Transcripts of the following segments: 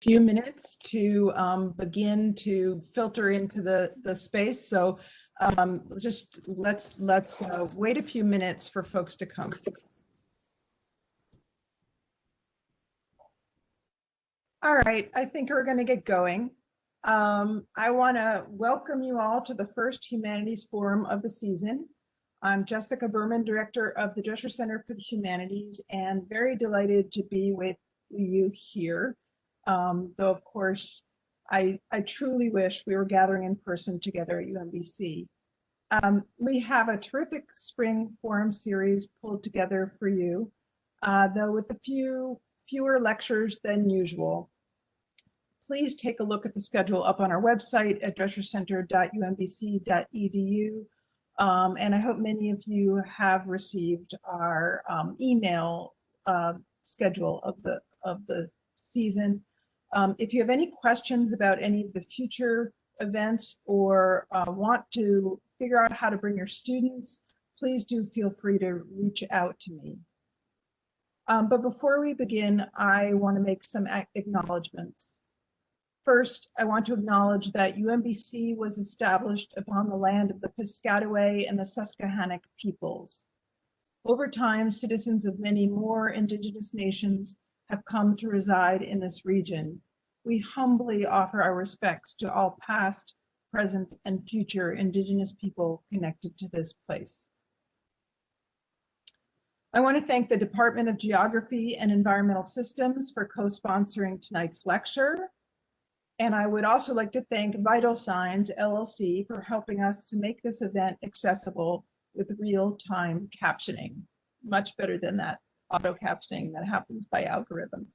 few minutes to begin to filter into the space. So let's wait a few minutes for folks to come. All right, I think we're going to get going. I want to welcome you all to the first Humanities Forum of the season. I'm Jessica Berman, Director of the Drescher Center for the Humanities, and very delighted to be with you here. Though, of course, I truly wish we were gathering in person together at UMBC. We have a terrific spring forum series pulled together for you, though with fewer lectures than usual. Please take a look at the schedule up on our website at dreschercenter.umbc.edu. And I hope many of you have received our email schedule of the season. If you have any questions about any of the future events or want to figure out how to bring your students, please do feel free to reach out to me. But before we begin, I want to make some acknowledgments. First, I want to acknowledge that UMBC was established upon the land of the Piscataway and the Susquehannock peoples. Over time, citizens of many more Indigenous nations have come to reside in this region. We humbly offer our respects to all past, present, and future Indigenous people connected to this place. I want to thank the Department of Geography and Environmental Systems for co-sponsoring tonight's lecture. And I would also like to thank Vital Signs LLC for helping us to make this event accessible with real-time captioning, much better than that auto captioning that happens by algorithm.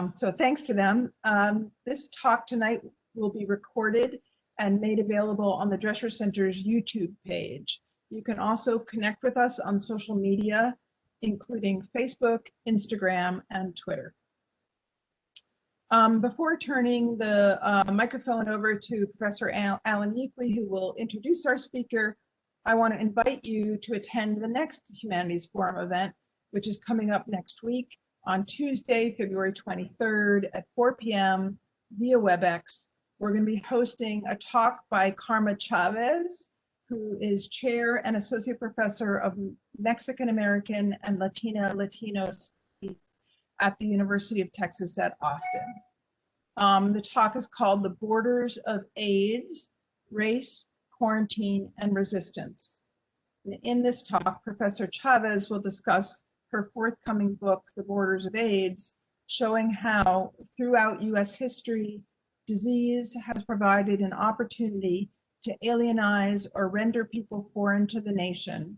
So thanks to them. This talk tonight will be recorded and made available on the Drescher Center's YouTube page. You can also connect with us on social media, including Facebook, Instagram, and Twitter. Before turning the microphone over to Professor Alan Yeakley, who will introduce our speaker, I want to invite you to attend the next Humanities Forum event, which is coming up next week on Tuesday, February 23rd at 4 p.m. via WebEx. We're going to be hosting a talk by Karma Chavez, who is Chair and Associate Professor of Mexican American and Latino Studies at the University of Texas at Austin. The talk is called The Borders of AIDS, Race, Quarantine, and Resistance. In this talk, Professor Chavez will discuss her forthcoming book, The Borders of AIDS, showing how throughout US history, disease has provided an opportunity to alienize or render people foreign to the nation,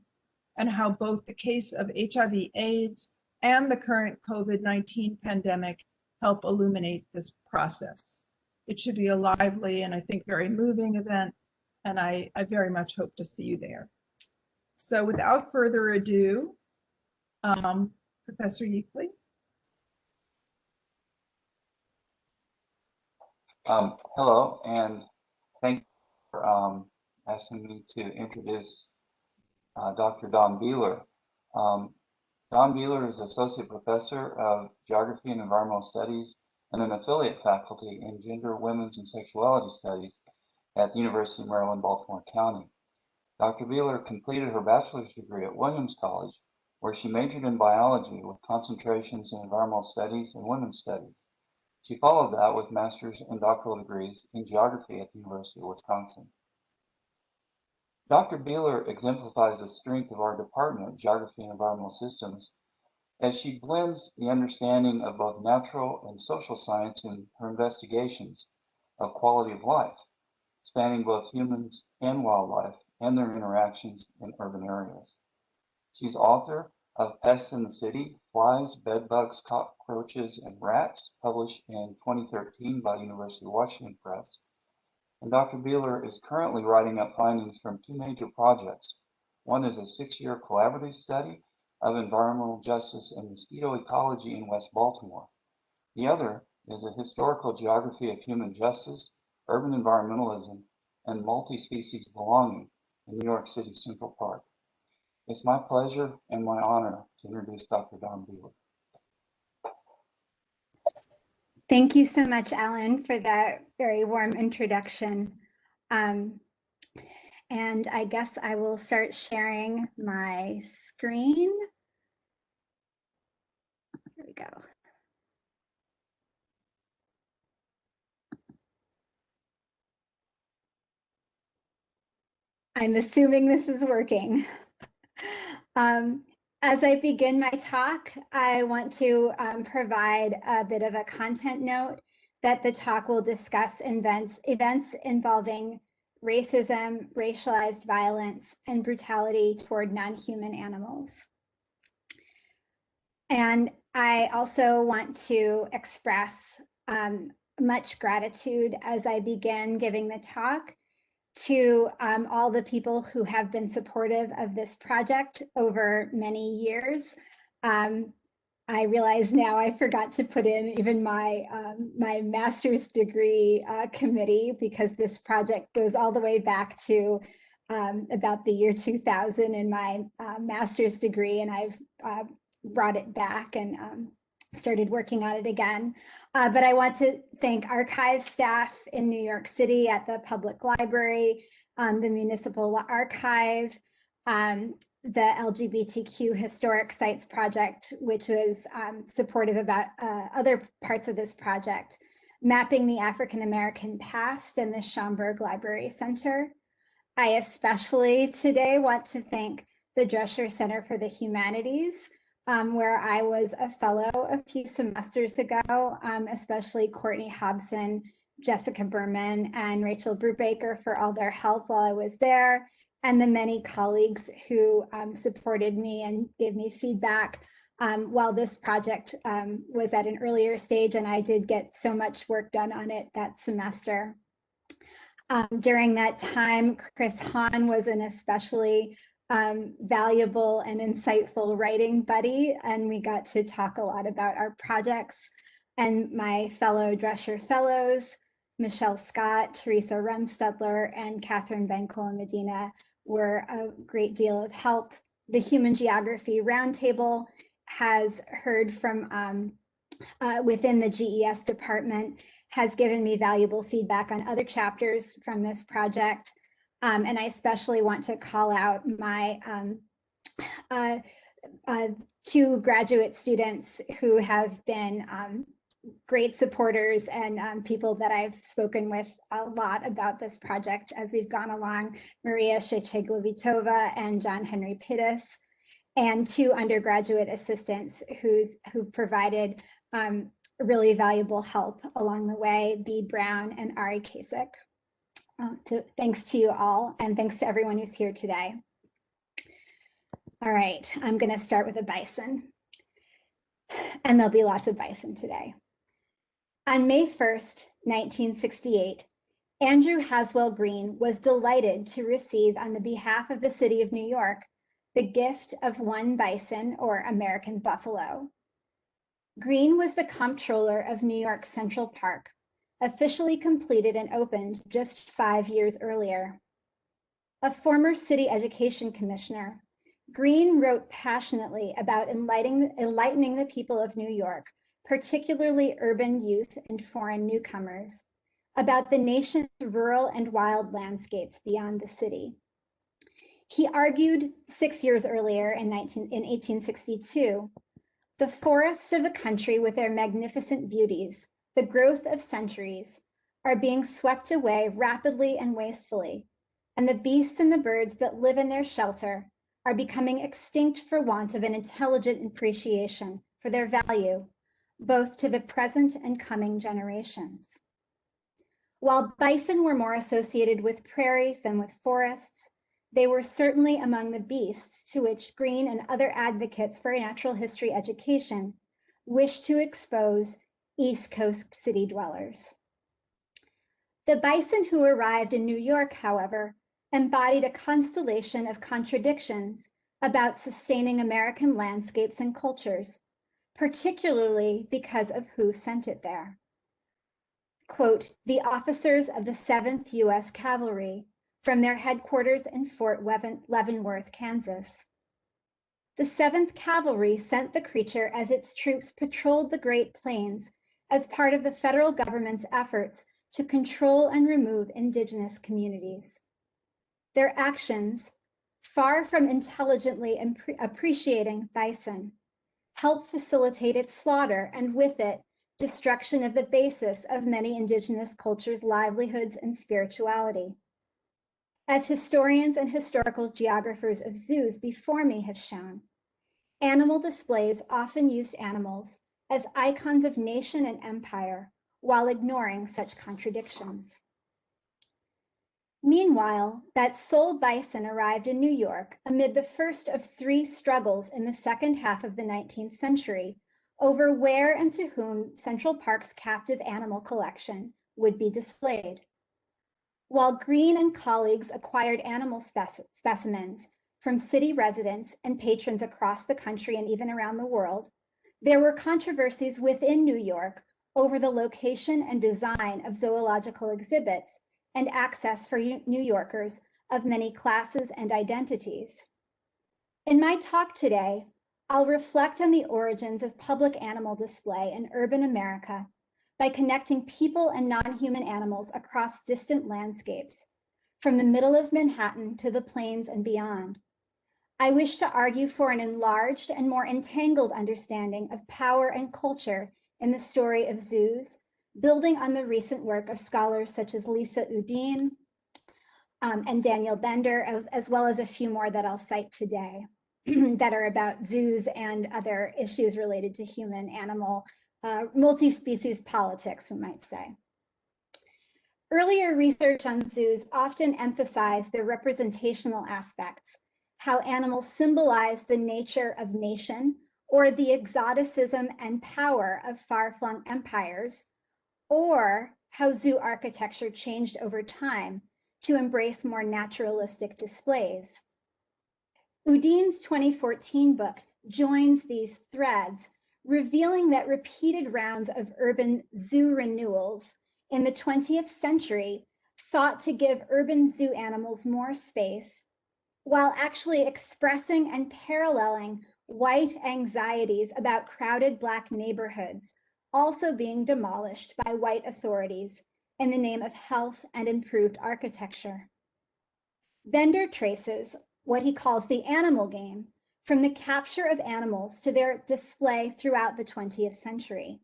and how both the case of HIV/AIDS and the current COVID-19 pandemic help illuminate this process. It should be a lively and I think very moving event, and I very much hope to see you there. So without further ado, Professor Yeakley. Hello, and thank you for asking me to introduce Dr. Dawn Biehler. Dawn Biehler is Associate Professor of Geography and Environmental Studies and an affiliate faculty in Gender, Women's, and Sexuality Studies at the University of Maryland, Baltimore County. Dr. Biehler completed her bachelor's degree at Williams College, where she majored in biology with concentrations in environmental studies and women's studies. She followed that with master's and doctoral degrees in geography at the University of Wisconsin. Dr. Biehler exemplifies the strength of our Department of Geography and Environmental Systems as she blends the understanding of both natural and social science in her investigations of quality of life, spanning both humans and wildlife and their interactions in urban areas. She's author of Pests in the City, Flies, Bedbugs, Cockroaches, and Rats, published in 2013 by University of Washington Press. And Dr. Biehler is currently writing up findings from two major projects. One is a 6-year collaborative study of environmental justice and mosquito ecology in West Baltimore. The other is a historical geography of human justice, urban environmentalism, and multi-species belonging in New York City Central Park. It's my pleasure and my honor to introduce Dr. Dawn Biehler. Thank you so much, Alan, for that very warm introduction. And I guess I will start sharing my screen. Here we go. I'm assuming this is working. As I begin my talk, I want to provide a bit of a content note that the talk will discuss events involving racism, racialized violence, and brutality toward non-human animals. And I also want to express much gratitude as I begin giving the talk to all the people who have been supportive of this project over many years. I realize now I forgot to put in even my my master's degree committee, because this project goes all the way back to about the year 2000 in my master's degree, and I've brought it back and started working on it again. But I want to thank archive staff in New York City at the Public Library, the Municipal Archive, the LGBTQ Historic Sites Project, which was supportive about other parts of this project, Mapping the African American Past, and the Schomburg Library Center. I especially today want to thank the Drescher Center for the Humanities, where I was a fellow a few semesters ago, especially Courtney Hobson, Jessica Berman, and Rachel Brubaker for all their help while I was there, and the many colleagues who supported me and gave me feedback while this project was at an earlier stage, and I did get so much work done on it that semester. During that time, Chris Hahn was an especially valuable and insightful writing buddy, and we got to talk a lot about our projects. And my fellow Drescher Fellows, Michelle Scott, Teresa Runstedler, and Catherine Bencola Medina were a great deal of help. The Human Geography Roundtable has heard from within the GES department, has given me valuable feedback on other chapters from this project. And I especially want to call out my two graduate students who have been great supporters and people that I've spoken with a lot about this project as we've gone along, Maria Shecheglovitova and John Henry Pittis, and two undergraduate assistants who provided really valuable help along the way, Bee Brown and Ari Kasich. So thanks to you all, and thanks to everyone who's here today. All right, I'm going to start with a bison, and there'll be lots of bison today. On May 1st, 1968, Andrew Haswell Green was delighted to receive, on the behalf of the city of New York, the gift of one bison, or American buffalo. Green was the comptroller of New York's Central Park, officially completed and opened just 5 years earlier. A former city education commissioner, Green wrote passionately about enlightening the people of New York, particularly urban youth and foreign newcomers, about the nation's rural and wild landscapes beyond the city. He argued 6 years earlier in 1862, the forests of the country with their magnificent beauties, the growth of centuries, are being swept away rapidly and wastefully, and the beasts and the birds that live in their shelter are becoming extinct for want of an intelligent appreciation for their value, both to the present and coming generations. While bison were more associated with prairies than with forests, they were certainly among the beasts to which Green and other advocates for natural history education wished to expose East Coast city dwellers. The bison who arrived in New York, however, embodied a constellation of contradictions about sustaining American landscapes and cultures, particularly because of who sent it there. Quote, the officers of the 7th U.S. Cavalry from their headquarters in Fort Leavenworth, Kansas. The 7th Cavalry sent the creature as its troops patrolled the Great Plains as part of the federal government's efforts to control and remove Indigenous communities. Their actions, far from intelligently appreciating bison, help facilitate its slaughter and with it, destruction of the basis of many Indigenous cultures' livelihoods and spirituality. As historians and historical geographers of zoos before me have shown, animal displays often used animals as icons of nation and empire while ignoring such contradictions. Meanwhile, that sole bison arrived in New York amid the first of three struggles in the second half of the 19th century over where and to whom Central Park's captive animal collection would be displayed. While Green and colleagues acquired animal specimens from city residents and patrons across the country and even around the world, there were controversies within New York over the location and design of zoological exhibits and access for New Yorkers of many classes and identities. In my talk today, I'll reflect on the origins of public animal display in urban America by connecting people and non-human animals across distant landscapes, from the middle of Manhattan to the plains and beyond. I wish to argue for an enlarged and more entangled understanding of power and culture in the story of zoos, building on the recent work of scholars such as Lisa Udine and Daniel Bender, as well as a few more that I'll cite today that are about zoos and other issues related to human-animal, multi-species politics, we might say. Earlier research on zoos often emphasized their representational aspects, how animals symbolize the nature of nation or the exoticism and power of far-flung empires, or how zoo architecture changed over time to embrace more naturalistic displays. Udine's 2014 book joins these threads, revealing that repeated rounds of urban zoo renewals in the 20th century sought to give urban zoo animals more space, while actually expressing and paralleling white anxieties about crowded Black neighborhoods also being demolished by white authorities in the name of health and improved architecture. Bender traces what he calls the animal game from the capture of animals to their display throughout the 20th century,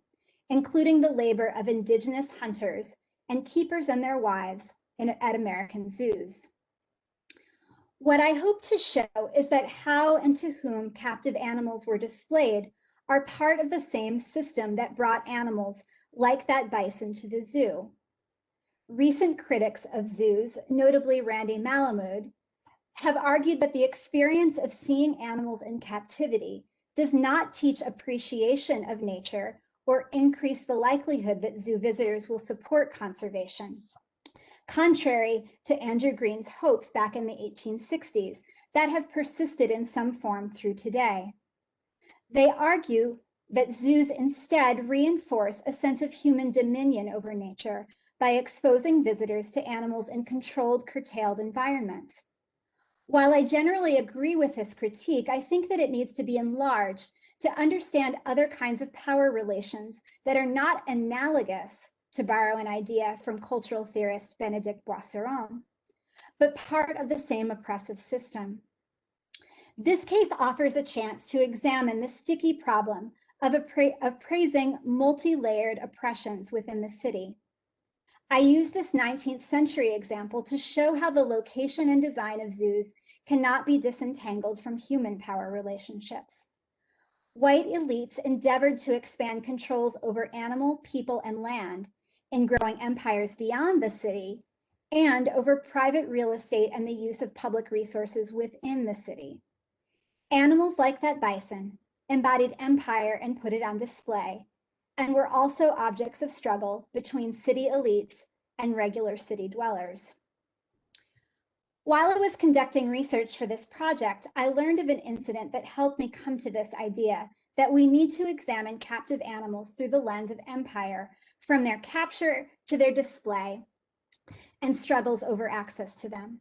including the labor of Indigenous hunters and keepers and their wives at American zoos. What I hope to show is that how and to whom captive animals were displayed are part of the same system that brought animals like that bison to the zoo. Recent critics of zoos, notably Randy Malamud, have argued that the experience of seeing animals in captivity does not teach appreciation of nature or increase the likelihood that zoo visitors will support conservation, contrary to Andrew Green's hopes back in the 1860s that have persisted in some form through today. They argue that zoos instead reinforce a sense of human dominion over nature by exposing visitors to animals in controlled, curtailed environments. While I generally agree with this critique, I think that it needs to be enlarged to understand other kinds of power relations that are not analogous, to borrow an idea from cultural theorist Bénédicte Boisseron, but part of the same oppressive system. This case offers a chance to examine the sticky problem of praising multi-layered oppressions within the city. I use this 19th century example to show how the location and design of zoos cannot be disentangled from human power relationships. White elites endeavored to expand controls over animal, people, and land in growing empires beyond the city, and over private real estate and the use of public resources within the city. Animals like that bison embodied empire and put it on display, and were also objects of struggle between city elites and regular city dwellers. While I was conducting research for this project, I learned of an incident that helped me come to this idea that we need to examine captive animals through the lens of empire, from their capture to their display and struggles over access to them.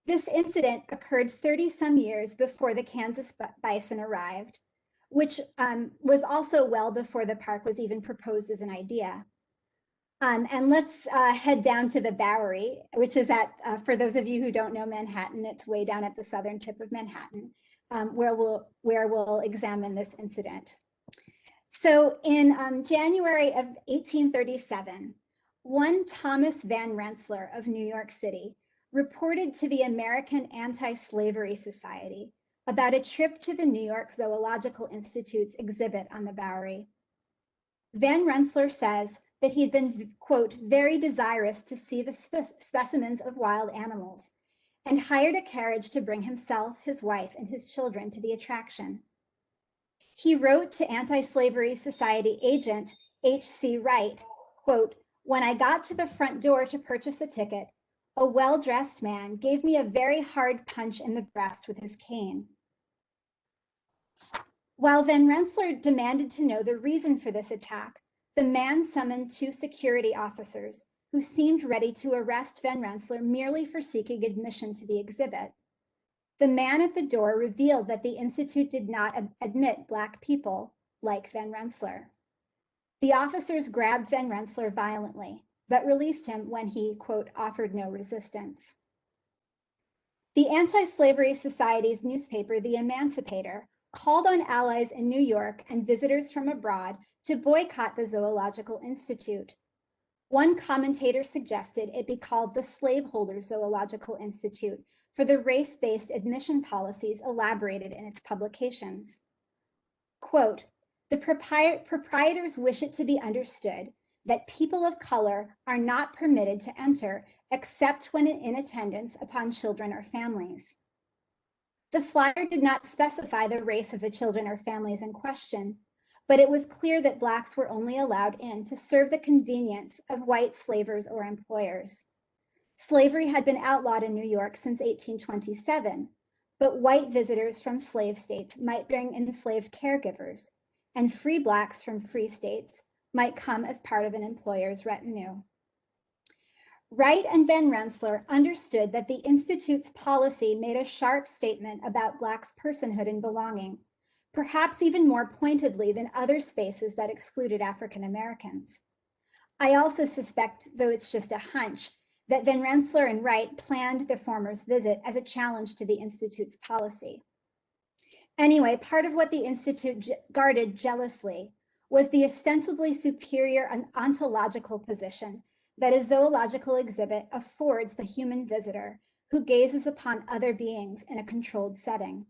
This incident occurred 30-some years before the Kansas bison arrived, which was also well before the park was even proposed as an idea. And let's head down to the Bowery, which is at, for those of you who don't know Manhattan, it's way down at the southern tip of Manhattan, where we'll examine this incident. So in January of 1837, one Thomas Van Rensselaer of New York City reported to the American Anti-Slavery Society about a trip to the New York Zoological Institute's exhibit on the Bowery. Van Rensselaer says that he'd been, quote, very desirous to see the specimens of wild animals and hired a carriage to bring himself, his wife, and his children to the attraction. He wrote to Anti-Slavery Society agent H.C. Wright, quote, when I got to the front door to purchase a ticket, a well-dressed man gave me a very hard punch in the breast with his cane. While Van Rensselaer demanded to know the reason for this attack, the man summoned two security officers who seemed ready to arrest Van Rensselaer merely for seeking admission to the exhibit. The man at the door revealed that the Institute did not admit Black people like Van Rensselaer. The officers grabbed Van Rensselaer violently, but released him when he, quote, offered no resistance. The Anti-Slavery Society's newspaper, The Emancipator, called on allies in New York and visitors from abroad to boycott the Zoological Institute. One commentator suggested it be called the Slaveholder Zoological Institute for the race-based admission policies elaborated in its publications. Quote, the proprietors wish it to be understood that people of color are not permitted to enter except when in attendance upon children or families. The flyer did not specify the race of the children or families in question, but it was clear that Blacks were only allowed in to serve the convenience of white slavers or employers. Slavery had been outlawed in New York since 1827, but white visitors from slave states might bring enslaved caregivers, and free Blacks from free states might come as part of an employer's retinue. Wright and Van Rensselaer understood that the Institute's policy made a sharp statement about Blacks' personhood and belonging, perhaps even more pointedly than other spaces that excluded African Americans. I also suspect, though it's just a hunch, that Van Rensselaer and Wright planned the former's visit as a challenge to the Institute's policy. Anyway, part of what the Institute guarded jealously was the ostensibly superior and ontological position that a zoological exhibit affords the human visitor who gazes upon other beings in a controlled setting.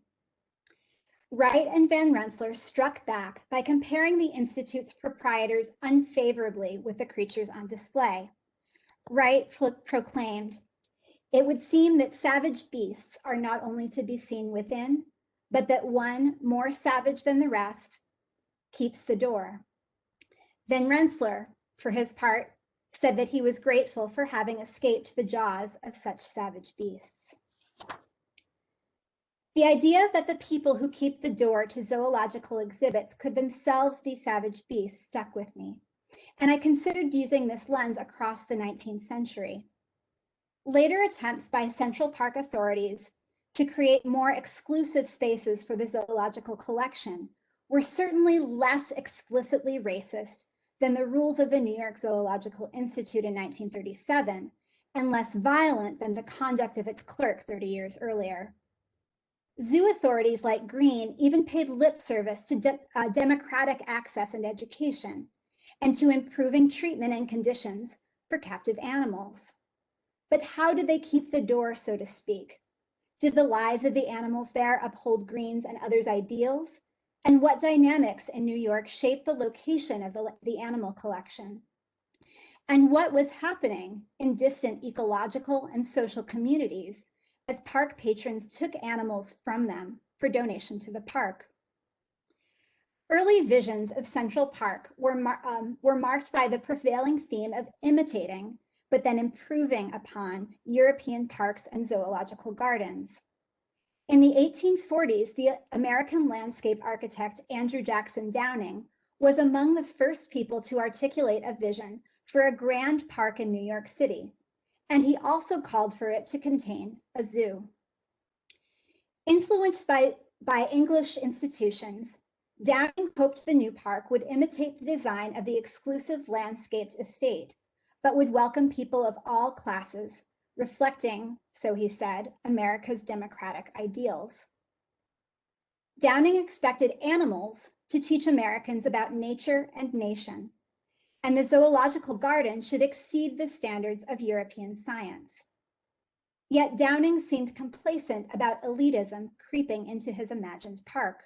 Wright and Van Rensselaer struck back by comparing the Institute's proprietors unfavorably with the creatures on display. Wright proclaimed, it would seem that savage beasts are not only to be seen within, but that one more savage than the rest keeps the door. Van Rensselaer, for his part, said that he was grateful for having escaped the jaws of such savage beasts. The idea that the people who keep the door to zoological exhibits could themselves be savage beasts stuck with me, and I considered using this lens across the 19th century. Later attempts by Central Park authorities to create more exclusive spaces for the zoological collection were certainly less explicitly racist than the rules of the New York Zoological Institute in 1937, and less violent than the conduct of its clerk 30 years earlier. Zoo authorities like Green even paid lip service to democratic access and education, and to improving treatment and conditions for captive animals. But how did they keep the door, so to speak? Did the lives of the animals there uphold Green's and others' ideals? And what dynamics in New York shaped the location of the animal collection? And what was happening in distant ecological and social communities as park patrons took animals from them for donation to the park? Early visions of Central Park were marked by the prevailing theme of imitating, but then improving upon European parks and zoological gardens. In the 1840s, the American landscape architect Andrew Jackson Downing was among the first people to articulate a vision for a grand park in New York City, and he also called for it to contain a zoo. Influenced by English institutions, Downing hoped the new park would imitate the design of the exclusive landscaped estate, but would welcome people of all classes, reflecting, so he said, America's democratic ideals. Downing expected animals to teach Americans about nature and nation, and the zoological garden should exceed the standards of European science. Yet Downing seemed complacent about elitism creeping into his imagined park.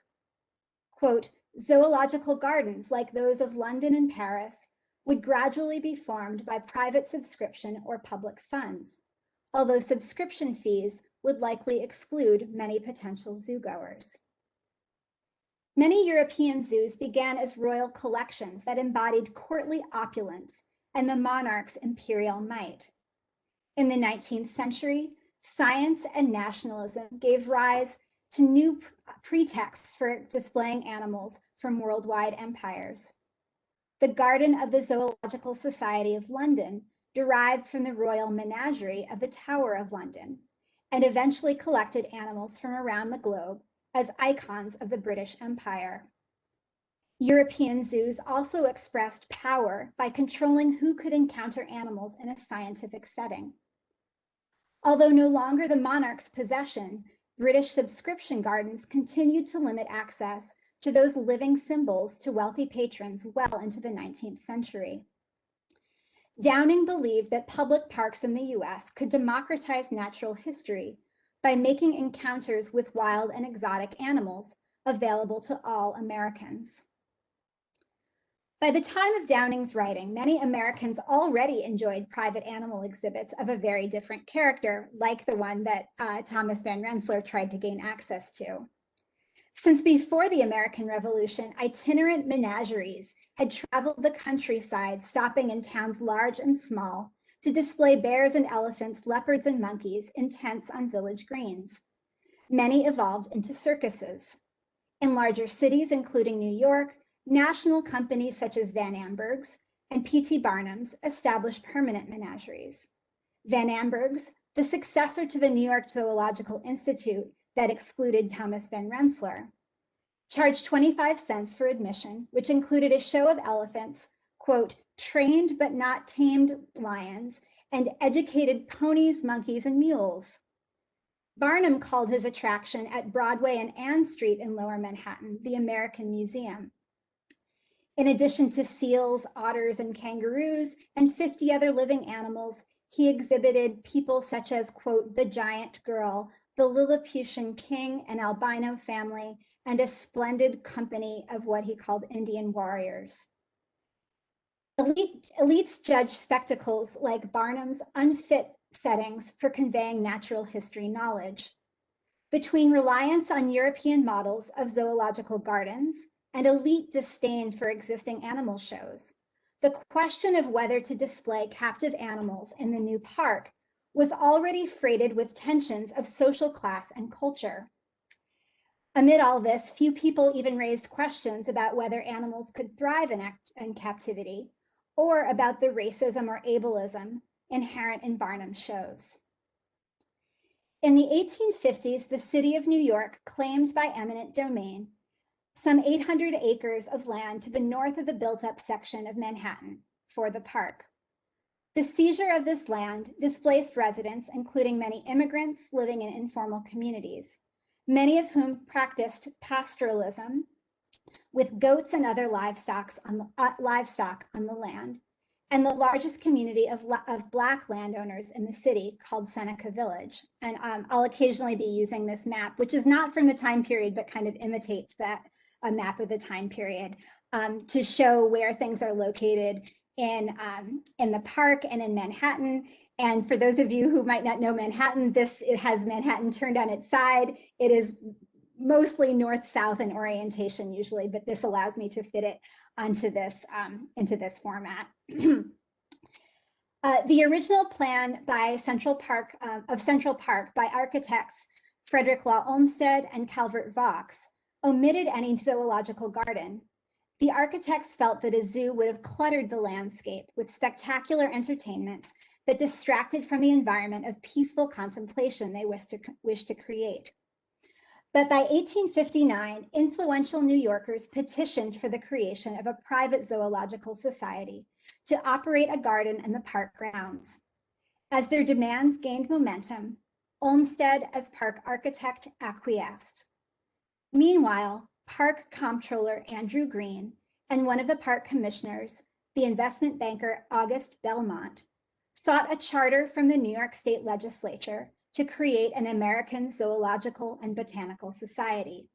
Quote, zoological gardens like those of London and Paris would gradually be formed by private subscription or public funds, although subscription fees would likely exclude many potential zoogoers. Many European zoos began as royal collections that embodied courtly opulence and the monarch's imperial might. In the 19th century, science and nationalism gave rise to new pretexts for displaying animals from worldwide empires. The Garden of the Zoological Society of London derived from the royal menagerie of the Tower of London, and eventually collected animals from around the globe as icons of the British Empire. European zoos also expressed power by controlling who could encounter animals in a scientific setting. Although no longer the monarch's possession, British subscription gardens continued to limit access to those living symbols to wealthy patrons well into the 19th century. Downing believed that public parks in the US could democratize natural history by making encounters with wild and exotic animals available to all Americans. By the time of Downing's writing, many Americans already enjoyed private animal exhibits of a very different character, like the one that Thomas Van Rensselaer tried to gain access to. Since before the American Revolution, itinerant menageries had traveled the countryside, stopping in towns large and small to display bears and elephants, leopards and monkeys in tents on village greens. Many evolved into circuses. In larger cities, including New York, national companies such as Van Amberg's and P.T. Barnum's established permanent menageries. Van Amberg's, the successor to the New York Zoological Institute that excluded Thomas Van Rensselaer, charged 25 cents for admission, which included a show of elephants, quote, trained but not tamed lions, and educated ponies, monkeys, and mules. Barnum called his attraction at Broadway and Ann Street in Lower Manhattan the American Museum. In addition to seals, otters, and kangaroos, and 50 other living animals, he exhibited people such as, quote, the giant girl, the Lilliputian king and albino family, and a splendid company of what he called Indian warriors. Elites judged spectacles like Barnum's unfit settings for conveying natural history knowledge. Between reliance on European models of zoological gardens and elite disdain for existing animal shows, the question of whether to display captive animals in the new park was already freighted with tensions of social class and culture. Amid all this, few people even raised questions about whether animals could thrive in captivity, or about the racism or ableism inherent in Barnum's shows. In the 1850s, the city of New York claimed by eminent domain some 800 acres of land to the north of the built-up section of Manhattan for the park. The seizure of this land displaced residents, including many immigrants living in informal communities, many of whom practiced pastoralism with goats and other livestock on the land, and the largest community of Black landowners in the city called Seneca Village. And I'll occasionally be using this map, which is not from the time period, but kind of imitates that a map of the time period to show where things are located in the park and in Manhattan. And for those of you who might not know Manhattan, it has Manhattan turned on its side. It is mostly north-south in orientation usually, but this allows me to fit it onto this into this format. The original plan by Central Park by architects Frederick Law Olmsted and Calvert Vaux omitted any zoological garden. The architects felt that a zoo would have cluttered the landscape with spectacular entertainments that distracted from the environment of peaceful contemplation they wished to create. But by 1859, influential New Yorkers petitioned for the creation of a private zoological society to operate a garden in the park grounds. As their demands gained momentum, Olmsted, as park architect, acquiesced. Meanwhile, park comptroller Andrew Green and one of the park commissioners, the investment banker August Belmont, sought a charter from the New York State Legislature to create an American Zoological and Botanical Society.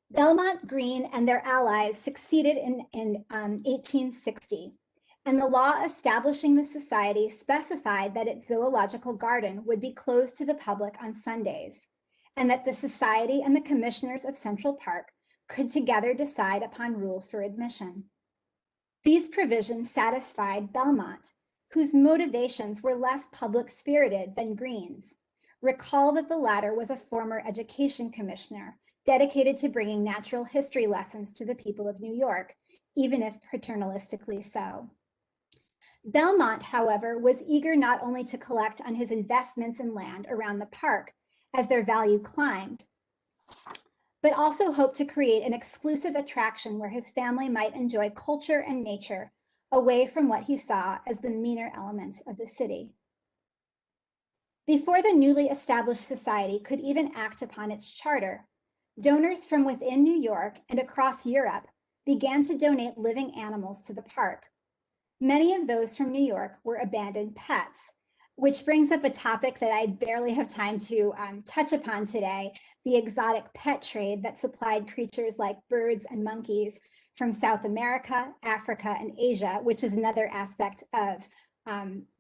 Belmont, Green, and their allies succeeded in 1860, and the law establishing the society specified that its zoological garden would be closed to the public on Sundays, and that the society and the commissioners of Central Park could together decide upon rules for admission. These provisions satisfied Belmont, whose motivations were less public-spirited than Green's. Recall that the latter was a former education commissioner dedicated to bringing natural history lessons to the people of New York, even if paternalistically so. Belmont, however, was eager not only to collect on his investments in land around the park as their value climbed, but also hoped to create an exclusive attraction where his family might enjoy culture and nature away from what he saw as the meaner elements of the city. Before the newly established society could even act upon its charter, donors from within New York and across Europe began to donate living animals to the park. Many of those from New York were abandoned pets, which brings up a topic that I barely have time to touch upon today, the exotic pet trade that supplied creatures like birds and monkeys from South America, Africa, and Asia, which is another aspect of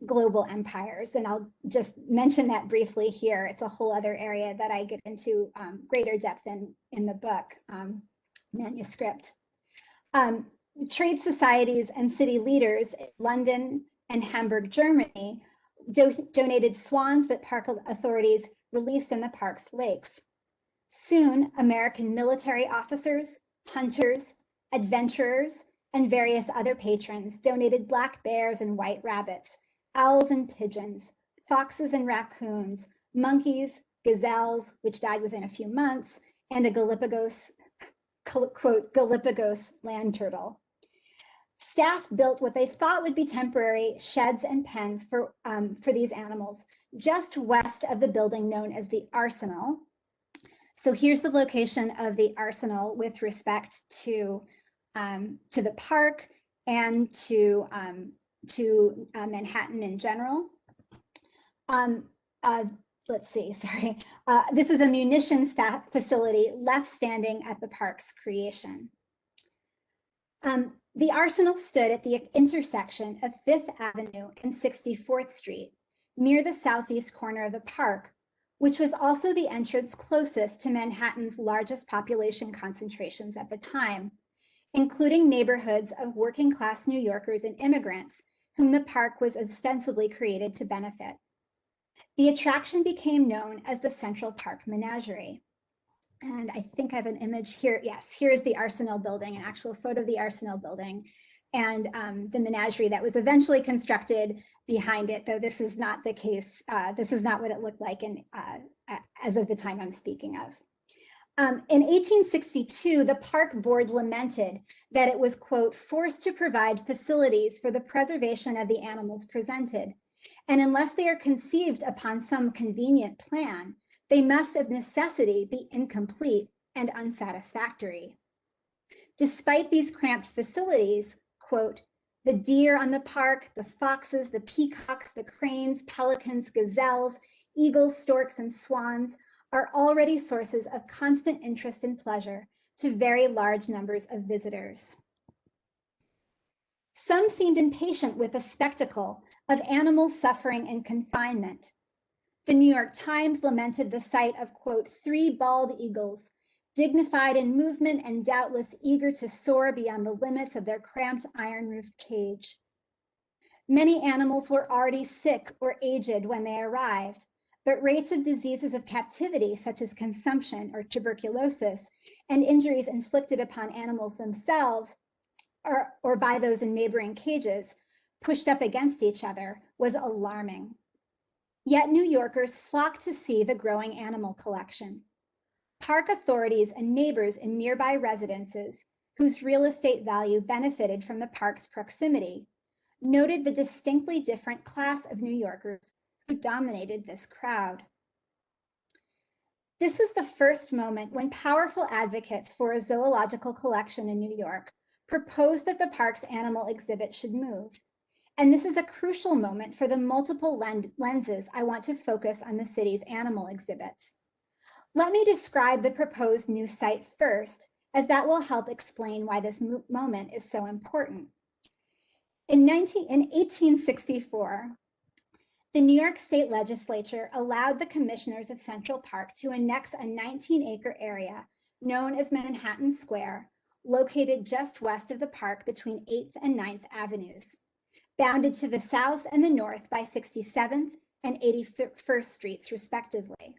global empires. And I'll just mention that briefly here. It's a whole other area that I get into greater depth in the book manuscript. Trade societies and city leaders in London and Hamburg, Germany, donated swans that park authorities released in the park's lakes. Soon, American military officers, hunters, adventurers, and various other patrons donated black bears and white rabbits, owls and pigeons, foxes and raccoons, monkeys, gazelles, which died within a few months, and a Galapagos, quote, Galapagos land turtle. Staff built what they thought would be temporary sheds and pens for these animals just west of the building known as the Arsenal. So here's the location of the Arsenal with respect to the park and to Manhattan in general. Let's see, sorry. This is a munitions facility left standing at the park's creation. The Arsenal stood at the intersection of 5th Avenue and 64th Street, near the southeast corner of the park, which was also the entrance closest to Manhattan's largest population concentrations at the time, including neighborhoods of working-class New Yorkers and immigrants, whom the park was ostensibly created to benefit. The attraction became known as the Central Park Menagerie. And I think I have an image here. Yes, here's the Arsenal building, an actual photo of the Arsenal building, and the menagerie that was eventually constructed behind it, though this is not the case. This is not what it looked like as of the time I'm speaking of. In 1862, the park board lamented that it was, quote, forced to provide facilities for the preservation of the animals presented, and unless they are conceived upon some convenient plan, they must of necessity be incomplete and unsatisfactory. Despite these cramped facilities, quote, the deer on the park, the foxes, the peacocks, the cranes, pelicans, gazelles, eagles, storks, and swans are already sources of constant interest and pleasure to very large numbers of visitors. Some seemed impatient with the spectacle of animals suffering in confinement. The New York Times lamented the sight of, quote, 3 bald eagles, dignified in movement and doubtless eager to soar beyond the limits of their cramped iron-roofed cage. Many animals were already sick or aged when they arrived, but rates of diseases of captivity, such as consumption or tuberculosis, and injuries inflicted upon animals themselves or by those in neighboring cages, pushed up against each other, was alarming. Yet New Yorkers flocked to see the growing animal collection. Park authorities and neighbors in nearby residences, whose real estate value benefited from the park's proximity, noted the distinctly different class of New Yorkers who dominated this crowd. This was the first moment when powerful advocates for a zoological collection in New York proposed that the park's animal exhibit should move. And this is a crucial moment for the multiple lenses I want to focus on the city's animal exhibits. Let me describe the proposed new site first, as that will help explain why this moment is so important. In 1864, the New York State Legislature allowed the commissioners of Central Park to annex a 19-acre area known as Manhattan Square, located just west of the park between 8th and 9th Avenues, bounded to the south and the north by 67th and 81st Streets, respectively.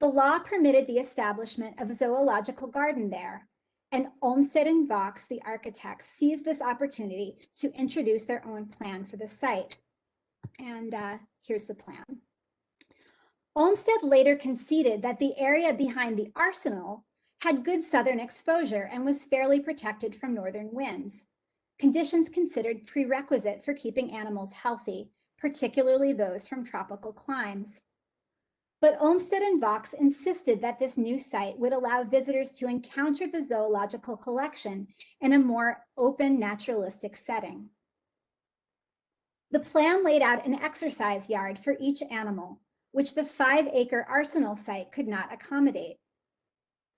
The law permitted the establishment of a zoological garden there, and Olmsted and Vaux, the architects, seized this opportunity to introduce their own plan for the site. And here's the plan. Olmsted later conceded that the area behind the arsenal had good southern exposure and was fairly protected from northern winds, conditions considered prerequisite for keeping animals healthy, particularly those from tropical climes. But Olmsted and Vaux insisted that this new site would allow visitors to encounter the zoological collection in a more open, naturalistic setting. The plan laid out an exercise yard for each animal, which the 5-acre arsenal site could not accommodate.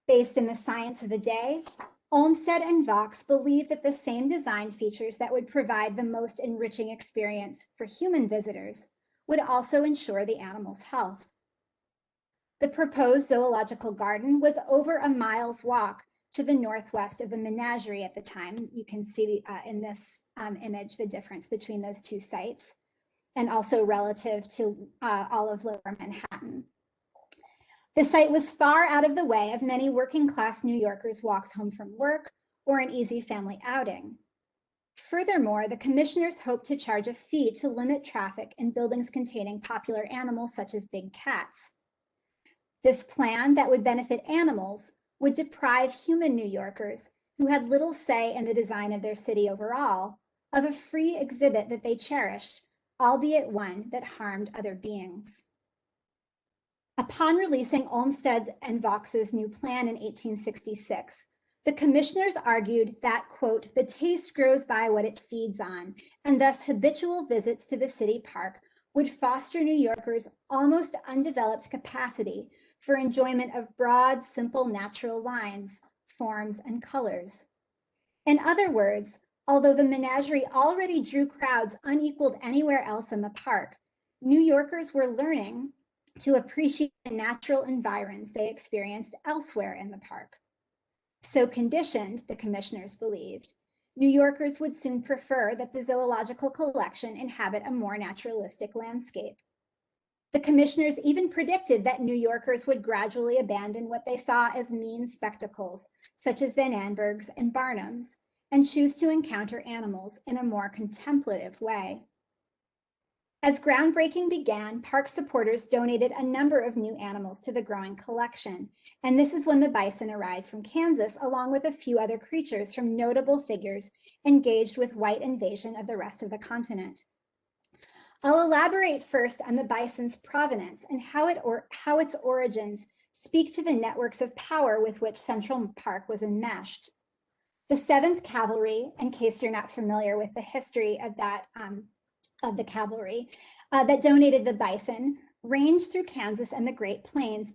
Based in the science of the day, Olmsted and Vaux believed that the same design features that would provide the most enriching experience for human visitors would also ensure the animal's health. The proposed zoological garden was over a mile's walk to the northwest of the Menagerie at the time. You can see in this image the difference between those two sites, and also relative to all of Lower Manhattan. The site was far out of the way of many working class New Yorkers' walks home from work or an easy family outing. Furthermore, the commissioners hoped to charge a fee to limit traffic in buildings containing popular animals such as big cats. This plan that would benefit animals would deprive human New Yorkers, who had little say in the design of their city overall, of a free exhibit that they cherished, albeit one that harmed other beings. Upon releasing Olmsted and Vaux's new plan in 1866, the commissioners argued that, quote, the taste grows by what it feeds on, and thus habitual visits to the city park would foster New Yorkers' almost undeveloped capacity for enjoyment of broad, simple, natural lines, forms, and colors. In other words, although the Menagerie already drew crowds unequaled anywhere else in the park, New Yorkers were learning to appreciate the natural environs they experienced elsewhere in the park. So conditioned, the commissioners believed, New Yorkers would soon prefer that the zoological collection inhabit a more naturalistic landscape. The commissioners even predicted that New Yorkers would gradually abandon what they saw as mean spectacles, such as Van Amberg's and Barnum's, and choose to encounter animals in a more contemplative way. As groundbreaking began, park supporters donated a number of new animals to the growing collection, and this is when the bison arrived from Kansas, along with a few other creatures from notable figures engaged with white invasion of the rest of the continent. I'll elaborate first on the bison's provenance and how its origins speak to the networks of power with which Central Park was enmeshed. The Seventh Cavalry, in case you're not familiar with the history of that of the cavalry that donated the bison, ranged through Kansas and the Great Plains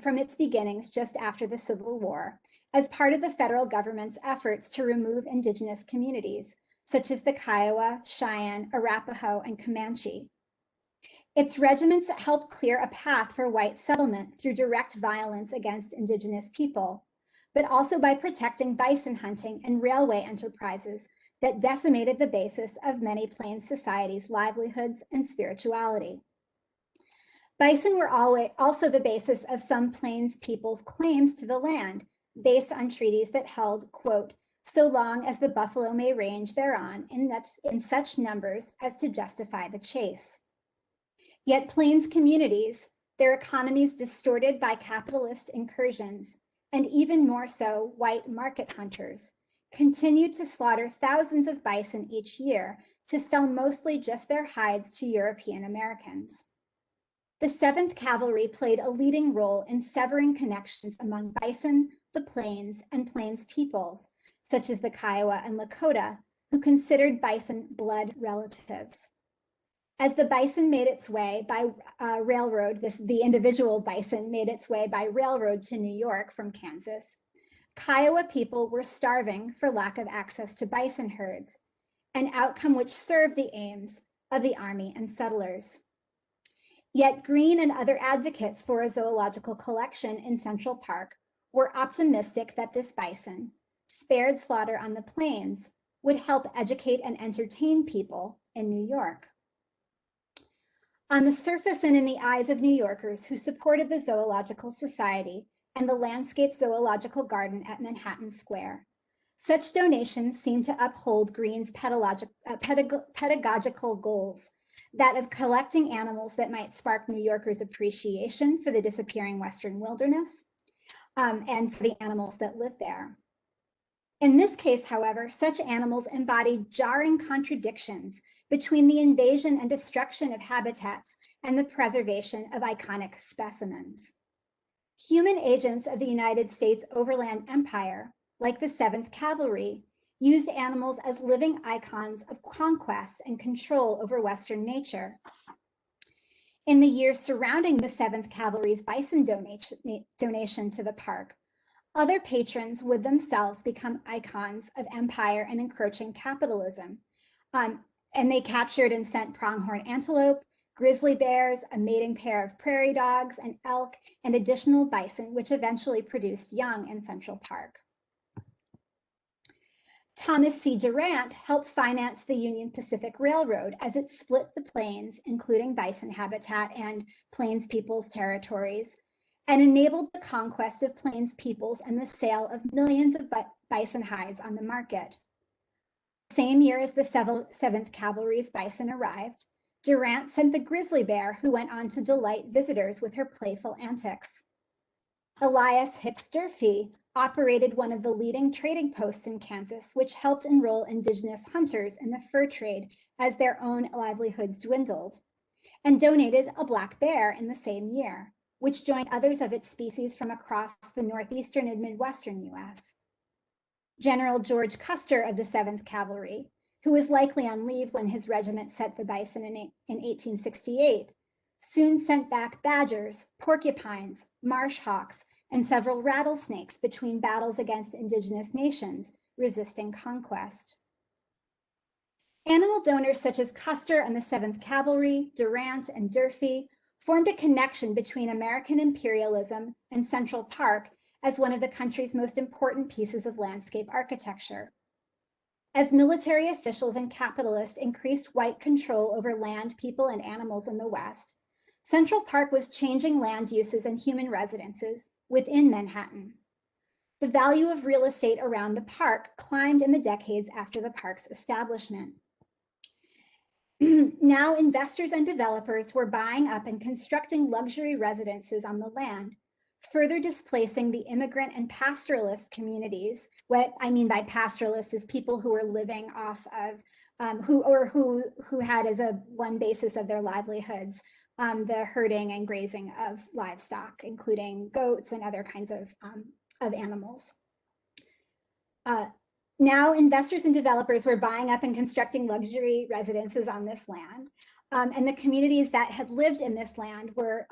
from its beginnings just after the Civil War, as part of the federal government's efforts to remove indigenous communities, such as the Kiowa, Cheyenne, Arapaho, and Comanche. Its regiments helped clear a path for white settlement through direct violence against indigenous people, but also by protecting bison hunting and railway enterprises that decimated the basis of many Plains societies' livelihoods and spirituality. Bison were also the basis of some Plains peoples' claims to the land, based on treaties that held, quote, so long as the buffalo may range thereon in such numbers as to justify the chase. Yet Plains communities, their economies distorted by capitalist incursions, and even more so, white market hunters, continued to slaughter thousands of bison each year to sell mostly just their hides to European Americans. The Seventh Cavalry played a leading role in severing connections among bison, the Plains, and Plains peoples, such as the Kiowa and Lakota, who considered bison blood relatives. As the bison made its way by railroad, the individual bison made its way by railroad to New York from Kansas, Kiowa people were starving for lack of access to bison herds, an outcome which served the aims of the Army and settlers. Yet Green and other advocates for a zoological collection in Central Park were optimistic that this bison, spared slaughter on the plains, would help educate and entertain people in New York. On the surface and in the eyes of New Yorkers who supported the Zoological Society and the Landscape Zoological Garden at Manhattan Square, such donations seemed to uphold Green's pedagogical goals, that of collecting animals that might spark New Yorkers' appreciation for the disappearing Western wilderness and for the animals that live there. In this case, however, such animals embodied jarring contradictions between the invasion and destruction of habitats and the preservation of iconic specimens. Human agents of the United States overland empire, like the Seventh Cavalry, used animals as living icons of conquest and control over Western nature. In the years surrounding the Seventh Cavalry's bison donation to the park, other patrons would themselves become icons of empire and encroaching capitalism. And they captured and sent pronghorn antelope, grizzly bears, a mating pair of prairie dogs, and elk, and additional bison, which eventually produced young in Central Park. Thomas C. Durant helped finance the Union Pacific Railroad as it split the plains, including bison habitat and Plains peoples' territories, and enabled the conquest of Plains peoples and the sale of millions of bison hides on the market. The same year as the Seventh Cavalry's bison arrived, Durant sent the grizzly bear, who went on to delight visitors with her playful antics. Elias Hicks Durfee operated one of the leading trading posts in Kansas, which helped enroll Indigenous hunters in the fur trade as their own livelihoods dwindled, and donated a black bear in the same year, which joined others of its species from across the northeastern and midwestern US. General George Custer of the Seventh Cavalry, who was likely on leave when his regiment set the bison in 1868, soon sent back badgers, porcupines, marsh hawks, and several rattlesnakes between battles against Indigenous nations resisting conquest. Animal donors such as Custer and the Seventh Cavalry, Durant, and Durfee formed a connection between American imperialism and Central Park as one of the country's most important pieces of landscape architecture. As military officials and capitalists increased white control over land, people, and animals in the West, Central Park was changing land uses and human residences within Manhattan. The value of real estate around the park climbed in the decades after the park's establishment. Now, investors and developers were buying up and constructing luxury residences on the land, further displacing the immigrant and pastoralist communities. What I mean by pastoralists is people who were living off of, who had as one basis of their livelihoods the herding and grazing of livestock, including goats and other kinds of animals. Now, investors and developers were buying up and constructing luxury residences on this land. And the communities that had lived in this land were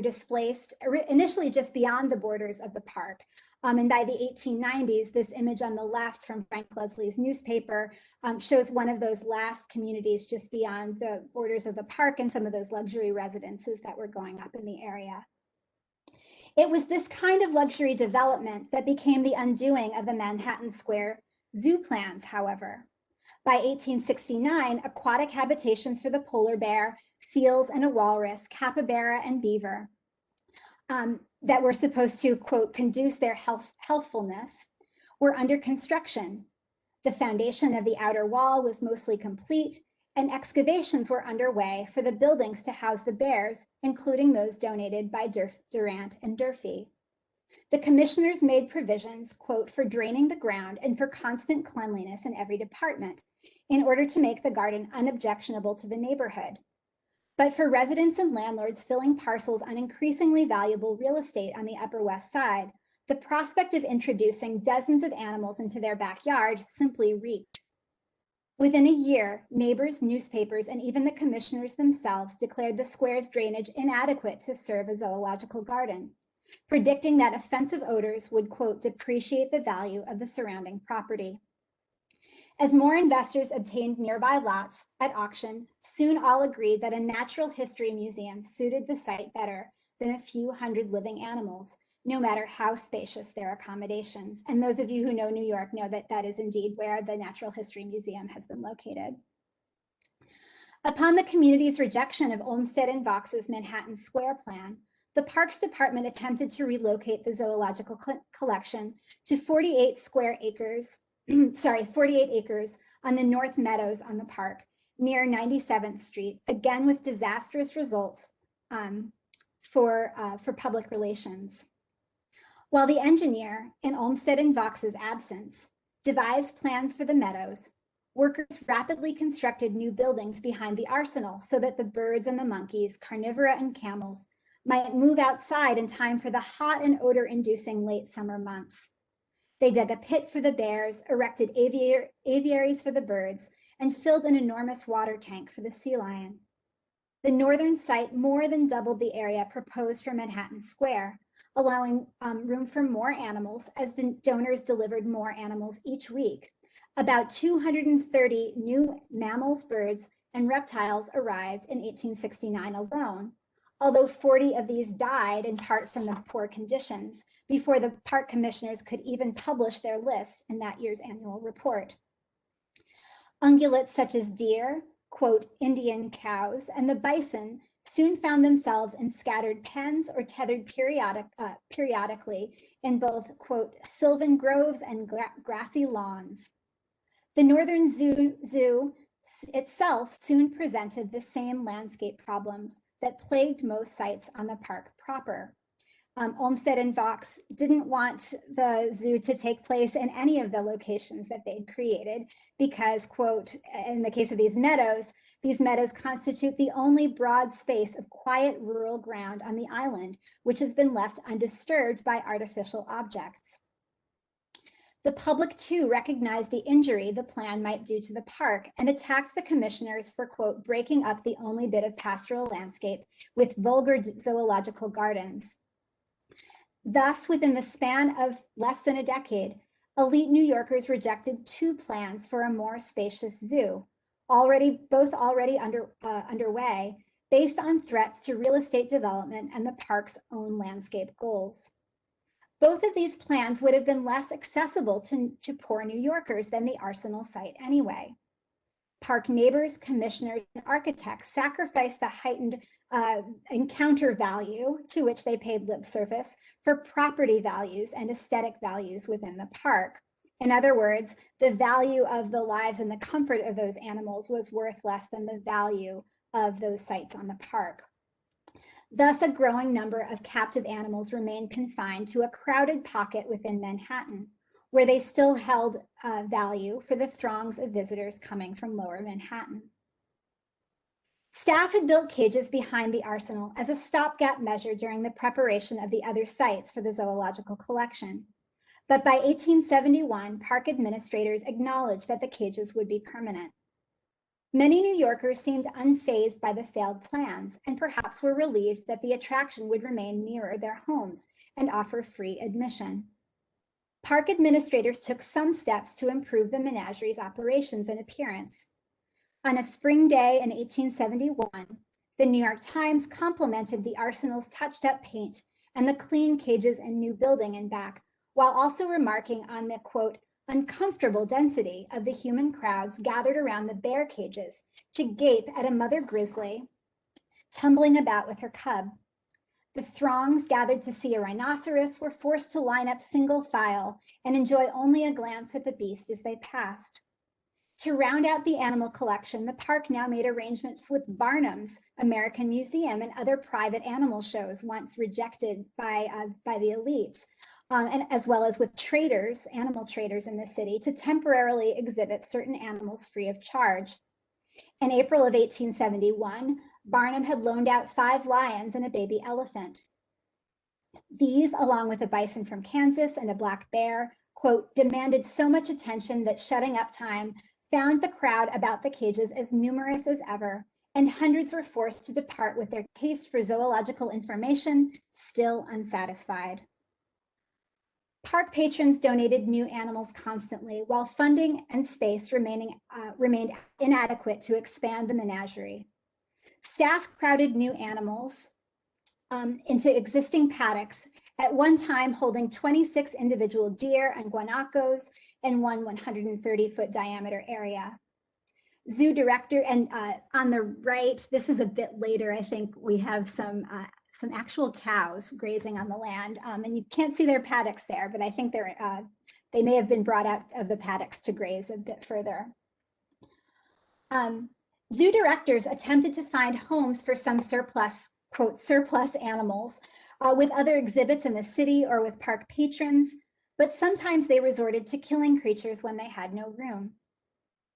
displaced initially just beyond the borders of the park. And by the 1890s, this image on the left from Frank Leslie's newspaper shows one of those last communities just beyond the borders of the park and some of those luxury residences that were going up in the area. It was this kind of luxury development that became the undoing of the Manhattan Square zoo plans, however. By 1869, aquatic habitations for the polar bear, seals and a walrus, capybara and beaver, that were supposed to, quote, conduce their healthfulness, were under construction. The foundation of the outer wall was mostly complete, and excavations were underway for the buildings to house the bears, including those donated by Durant and Durfee. The commissioners made provisions, quote, for draining the ground and for constant cleanliness in every department in order to make the garden unobjectionable to the neighborhood. But for residents and landlords filling parcels on increasingly valuable real estate on the Upper West Side, the prospect of introducing dozens of animals into their backyard simply reeked. Within a year, neighbors, newspapers, and even the commissioners themselves declared the square's drainage inadequate to serve a zoological garden, predicting that offensive odors would, quote, depreciate the value of the surrounding property. As more investors obtained nearby lots at auction, soon all agreed that a natural history museum suited the site better than a few hundred living animals, no matter how spacious their accommodations. And those of you who know New York know that that is indeed where the Natural History Museum has been located. Upon the community's rejection of Olmsted and Vaux's Manhattan Square plan, the Parks Department attempted to relocate the zoological collection to 48 acres on the North Meadows on the park near 97th Street, again with disastrous results for public relations. While the engineer, in Olmsted and Vaux's absence, devised plans for the meadows, workers rapidly constructed new buildings behind the arsenal so that the birds and the monkeys, carnivora and camels, might move outside in time for the hot and odor-inducing late summer months. They dug a pit for the bears, erected aviaries for the birds, and filled an enormous water tank for the sea lion. The northern site more than doubled the area proposed for Manhattan Square, allowing room for more animals as donors delivered more animals each week. About 230 new mammals, birds, and reptiles arrived in 1869 alone, although 40 of these died in part from the poor conditions before the park commissioners could even publish their list in that year's annual report. Ungulates such as deer, quote, Indian cows, and the bison soon found themselves in scattered pens or tethered periodically in both, quote, sylvan groves and grassy lawns. The Northern Zoo itself soon presented the same landscape problems that plagued most sites on the park proper. Olmsted and Vaux didn't want the zoo to take place in any of the locations that they'd created because, quote, in the case of these meadows constitute the only broad space of quiet rural ground on the island, which has been left undisturbed by artificial objects. The public too recognized the injury the plan might do to the park and attacked the commissioners for, quote, breaking up the only bit of pastoral landscape with vulgar zoological gardens. Thus, within the span of less than a decade, elite New Yorkers rejected two plans for a more spacious zoo, both already underway, based on threats to real estate development and the park's own landscape goals. Both of these plans would have been less accessible to poor New Yorkers than the Arsenal site anyway. Park neighbors, commissioners, and architects sacrificed the heightened encounter value to which they paid lip service for property values and aesthetic values within the park. In other words, the value of the lives and the comfort of those animals was worth less than the value of those sites on the park. Thus, a growing number of captive animals remained confined to a crowded pocket within Manhattan, where they still held value for the throngs of visitors coming from lower Manhattan. Staff had built cages behind the arsenal as a stopgap measure during the preparation of the other sites for the zoological collection. But by 1871, park administrators acknowledged that the cages would be permanent. Many New Yorkers seemed unfazed by the failed plans and perhaps were relieved that the attraction would remain nearer their homes and offer free admission. Park administrators took some steps to improve the menagerie's operations and appearance. On a spring day in 1871, the New York Times complimented the arsenal's touched-up paint and the clean cages and new building in back, while also remarking on the, quote, uncomfortable density of the human crowds gathered around the bear cages to gape at a mother grizzly tumbling about with her cub. The throngs gathered to see a rhinoceros were forced to line up single file and enjoy only a glance at the beast as they passed. To round out the animal collection, the park now made arrangements with Barnum's American Museum and other private animal shows once rejected by the elites, and as well as with traders, animal traders in the city, to temporarily exhibit certain animals free of charge. In April of 1871, Barnum had loaned out 5 lions and a baby elephant. These, along with a bison from Kansas and a black bear, quote, demanded so much attention that shutting up time found the crowd about the cages as numerous as ever, and hundreds were forced to depart with their taste for zoological information still unsatisfied. Park patrons donated new animals constantly, while funding and space remained inadequate to expand the menagerie. Staff crowded new animals into existing paddocks, at one time holding 26 individual deer and guanacos in one 130-foot diameter area. Zoo director, and on the right, this is a bit later, I think we have some actual cows grazing on the land, and you can't see their paddocks there, but I think they may have been brought out of the paddocks to graze a bit further. Zoo directors attempted to find homes for some surplus, quote, surplus animals with other exhibits in the city or with park patrons, but sometimes they resorted to killing creatures when they had no room.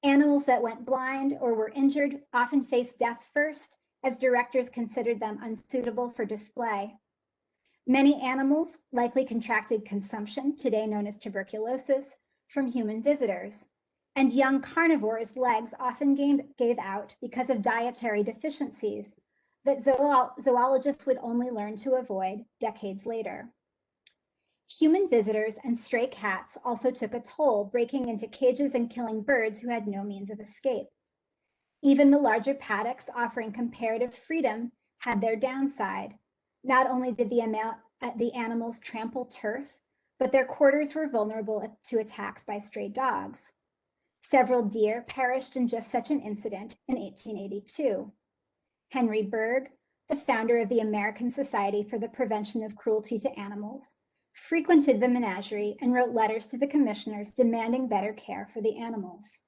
Animals that went blind or were injured often faced death first, as directors considered them unsuitable for display. Many animals likely contracted consumption, today known as tuberculosis, from human visitors, and young carnivores' legs often gave out because of dietary deficiencies that zoologists would only learn to avoid decades later. Human visitors and stray cats also took a toll, breaking into cages and killing birds who had no means of escape. Even the larger paddocks offering comparative freedom had their downside. Not only did the animals trample turf, but their quarters were vulnerable to attacks by stray dogs. Several deer perished in just such an incident in 1882. Henry Bergh, the founder of the American Society for the Prevention of Cruelty to Animals, frequented the menagerie and wrote letters to the commissioners demanding better care for the animals.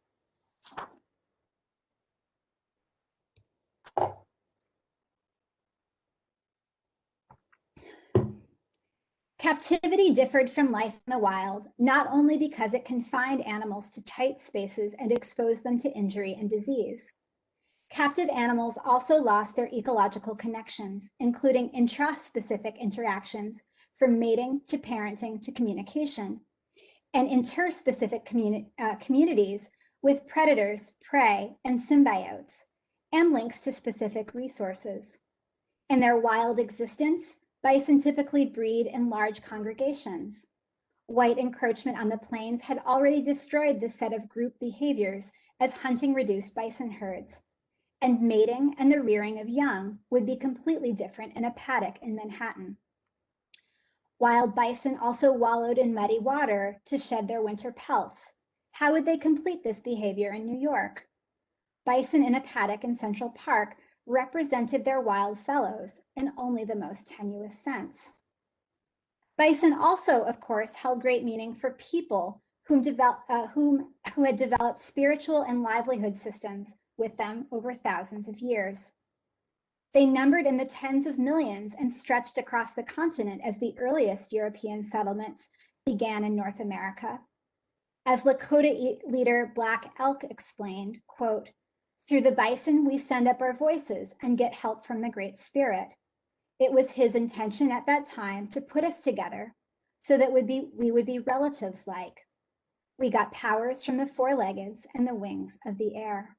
Captivity differed from life in the wild, not only because it confined animals to tight spaces and exposed them to injury and disease. Captive animals also lost their ecological connections, including intraspecific interactions from mating to parenting to communication, and interspecific communities with predators, prey, and symbiotes, and links to specific resources. In their wild existence, bison typically breed in large congregations. White encroachment on the plains had already destroyed this set of group behaviors as hunting reduced bison herds, and mating and the rearing of young would be completely different in a paddock in Manhattan. Wild bison also wallowed in muddy water to shed their winter pelts. How would they complete this behavior in New York? Bison in a paddock in Central Park represented their wild fellows in only the most tenuous sense. Bison also, of course, held great meaning for people who had developed spiritual and livelihood systems with them over thousands of years. They numbered in the tens of millions and stretched across the continent as the earliest European settlements began in North America. As Lakota leader Black Elk explained, quote, "Through the bison, we send up our voices and get help from the Great Spirit. It was his intention at that time to put us together so that we would be relatives like. We got powers from the four-leggeds and the wings of the air."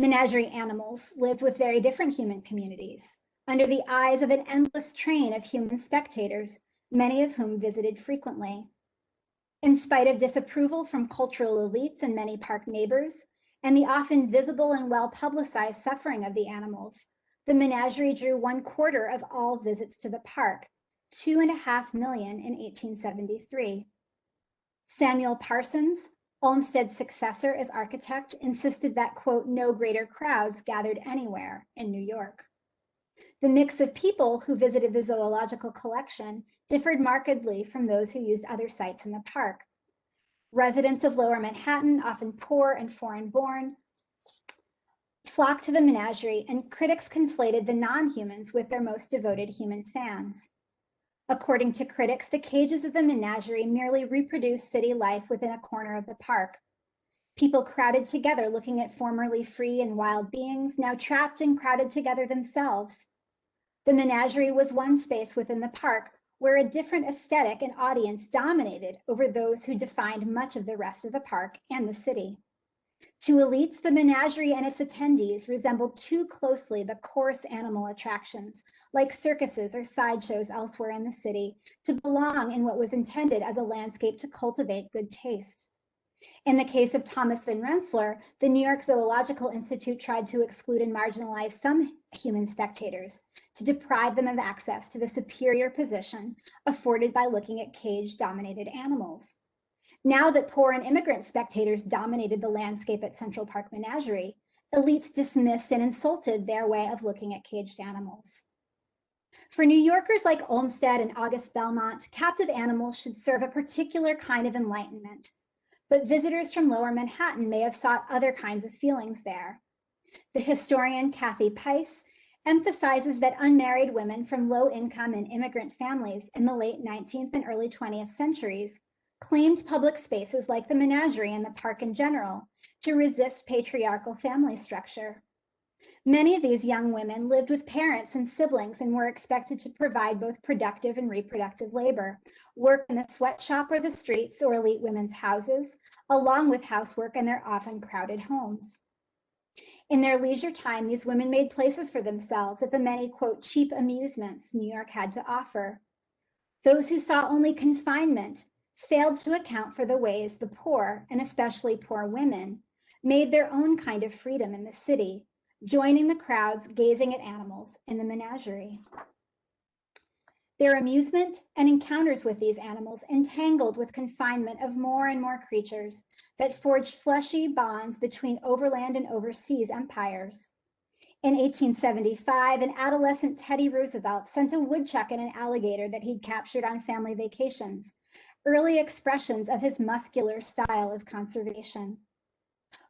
Menagerie animals lived with very different human communities, under the eyes of an endless train of human spectators, many of whom visited frequently. In spite of disapproval from cultural elites and many park neighbors, and the often visible and well-publicized suffering of the animals, the menagerie drew 1/4 of all visits to the park, 2.5 million in 1873. Samuel Parsons, Olmsted's successor as architect, insisted that, quote, "no greater crowds gathered anywhere in New York." The mix of people who visited the zoological collection differed markedly from those who used other sites in the park. Residents of Lower Manhattan, often poor and foreign-born, flocked to the Menagerie, and critics conflated the non-humans with their most devoted human fans. According to critics, the cages of the Menagerie merely reproduced city life within a corner of the park. People crowded together looking at formerly free and wild beings, now trapped and crowded together themselves. The Menagerie was one space within the park where a different aesthetic and audience dominated over those who defined much of the rest of the park and the city. To elites, the Menagerie and its attendees resembled too closely the coarse animal attractions, like circuses or sideshows elsewhere in the city, to belong in what was intended as a landscape to cultivate good taste. In the case of Thomas Van Rensselaer, the New York Zoological Institute tried to exclude and marginalize some human spectators to deprive them of access to the superior position afforded by looking at cage-dominated animals. Now that poor and immigrant spectators dominated the landscape at Central Park Menagerie, elites dismissed and insulted their way of looking at caged animals. For New Yorkers like Olmsted and August Belmont, captive animals should serve a particular kind of enlightenment. But visitors from Lower Manhattan may have sought other kinds of feelings there. The historian Kathy Pais emphasizes that unmarried women from low-income and immigrant families in the late 19th and early 20th centuries claimed public spaces like the Menagerie and the park in general to resist patriarchal family structure. Many of these young women lived with parents and siblings and were expected to provide both productive and reproductive labor, work in the sweatshop or the streets or elite women's houses, along with housework in their often crowded homes. In their leisure time, these women made places for themselves at the many, quote, cheap amusements New York had to offer. Those who saw only confinement failed to account for the ways the poor, and especially poor women, made their own kind of freedom in the city, joining the crowds gazing at animals in the Menagerie. Their amusement and encounters with these animals entangled with confinement of more and more creatures that forged fleshy bonds between overland and overseas empires. In 1875, an adolescent Teddy Roosevelt sent a woodchuck and an alligator that he'd captured on family vacations, early expressions of his muscular style of conservation.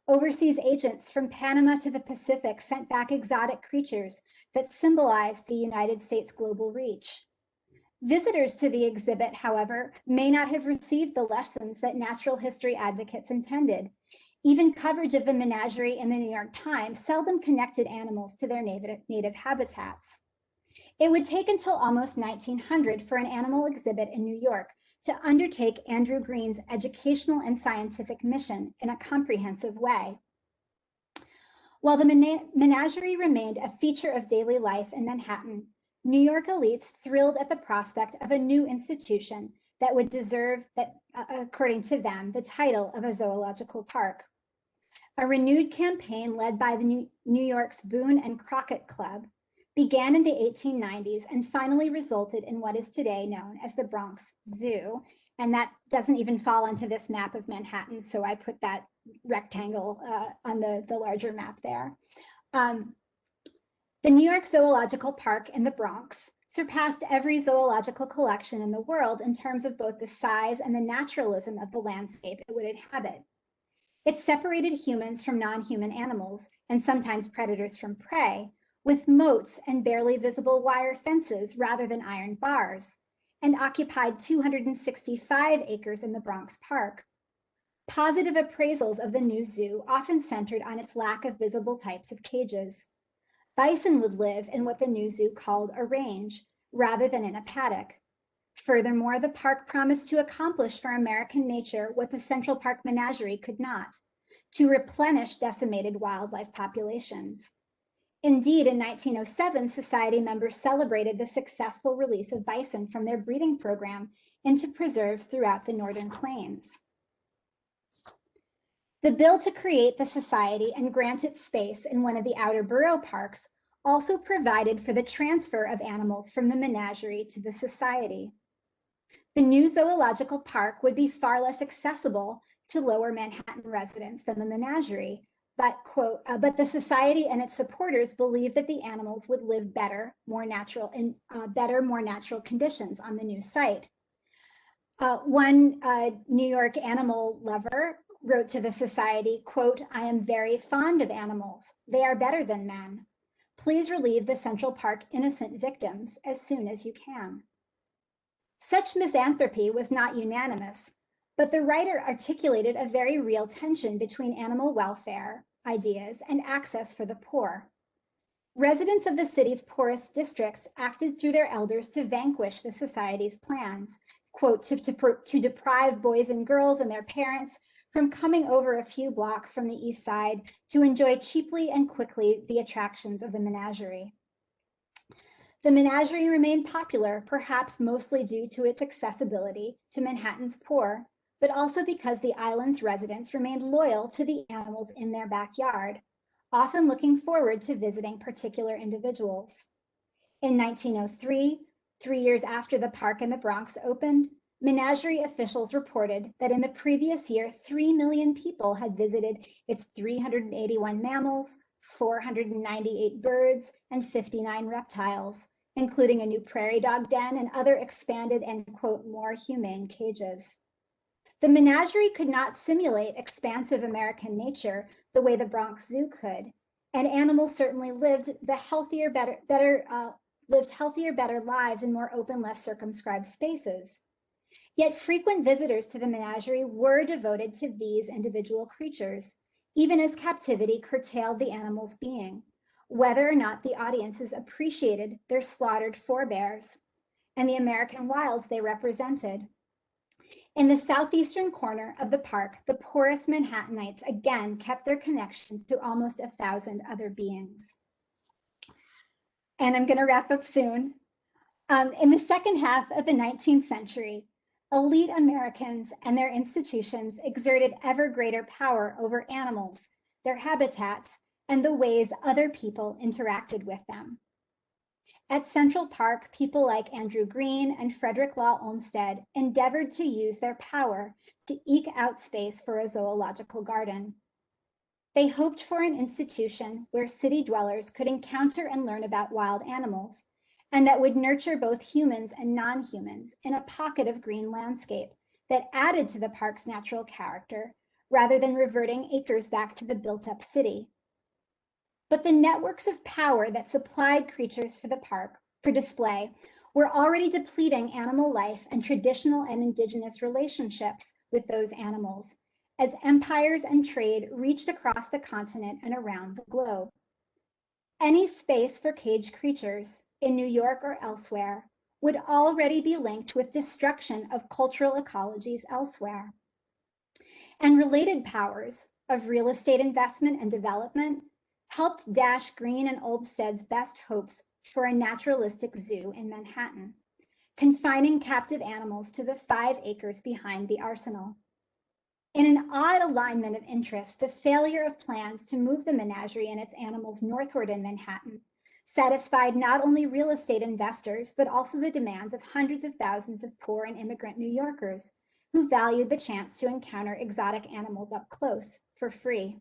Overseas agents from Panama to the Pacific sent back exotic creatures that symbolized the United States' global reach. Visitors to the exhibit, however, may not have received the lessons that natural history advocates intended. Even coverage of the Menagerie in the New York Times seldom connected animals to their native habitats. It would take until almost 1900 for an animal exhibit in New York to undertake Andrew Green's educational and scientific mission in a comprehensive way. While the Menagerie remained a feature of daily life in Manhattan, New York elites thrilled at the prospect of a new institution that would deserve, according to them, the title of a zoological park. A renewed campaign led by the New York's Boone and Crockett Club began in the 1890s and finally resulted in what is today known as the Bronx Zoo. And that doesn't even fall onto this map of Manhattan, so I put that rectangle on the larger map there. The New York Zoological Park in the Bronx surpassed every zoological collection in the world in terms of both the size and the naturalism of the landscape it would inhabit. It separated humans from non-human animals, and sometimes predators from prey, with moats and barely visible wire fences rather than iron bars, and occupied 265 acres in the Bronx Park. Positive appraisals of the new zoo often centered on its lack of visible types of cages. Bison would live in what the new zoo called a range, rather than in a paddock. Furthermore, the park promised to accomplish for American nature what the Central Park Menagerie could not, to replenish decimated wildlife populations. Indeed, in 1907, Society members celebrated the successful release of bison from their breeding program into preserves throughout the Northern Plains. The bill to create the Society and grant it space in one of the outer borough parks also provided for the transfer of animals from the Menagerie to the Society. The new zoological park would be far less accessible to Lower Manhattan residents than the Menagerie, but, quote, but the Society and its supporters believed that the animals would live better, more natural conditions on the new site. One New York animal lover wrote to the society, quote, "I am very fond of animals. They are better than men. Please relieve the Central Park innocent victims as soon as you can." Such misanthropy was not unanimous, but the writer articulated a very real tension between animal welfare ideas and access for the poor. Residents of the city's poorest districts acted through their elders to vanquish the society's plans, quote, to deprive boys and girls and their parents from coming over a few blocks from the east side to enjoy cheaply and quickly the attractions of the Menagerie. The Menagerie remained popular, perhaps mostly due to its accessibility to Manhattan's poor, but also because the island's residents remained loyal to the animals in their backyard, often looking forward to visiting particular individuals. In 1903, 3 years after the park in the Bronx opened, Menagerie officials reported that in the previous year, 3 million people had visited its 381 mammals, 498 birds, and 59 reptiles, including a new prairie dog den and other expanded and, quote, more humane cages. The Menagerie could not simulate expansive American nature the way the Bronx Zoo could, and animals certainly lived healthier, better lives in more open, less circumscribed spaces. Yet frequent visitors to the Menagerie were devoted to these individual creatures, even as captivity curtailed the animals' being, whether or not the audiences appreciated their slaughtered forebears and the American wilds they represented. In the southeastern corner of the park, the poorest Manhattanites again kept their connection to almost 1,000 other beings. And I'm going to wrap up soon. In the second half of the 19th century, elite Americans and their institutions exerted ever greater power over animals, their habitats, and the ways other people interacted with them. At Central Park, people like Andrew Green and Frederick Law Olmsted endeavored to use their power to eke out space for a zoological garden. They hoped for an institution where city dwellers could encounter and learn about wild animals, and that would nurture both humans and non-humans in a pocket of green landscape that added to the park's natural character, rather than reverting acres back to the built-up city. But the networks of power that supplied creatures for the park for display were already depleting animal life and traditional and indigenous relationships with those animals, as empires and trade reached across the continent and around the globe. Any space for caged creatures, in New York or elsewhere, would already be linked with destruction of cultural ecologies elsewhere. And related powers of real estate investment and development helped dash Green and Olmsted's best hopes for a naturalistic zoo in Manhattan, confining captive animals to the 5 acres behind the arsenal. In an odd alignment of interest, the failure of plans to move the Menagerie and its animals northward in Manhattan satisfied not only real estate investors, but also the demands of hundreds of thousands of poor and immigrant New Yorkers who valued the chance to encounter exotic animals up close for free.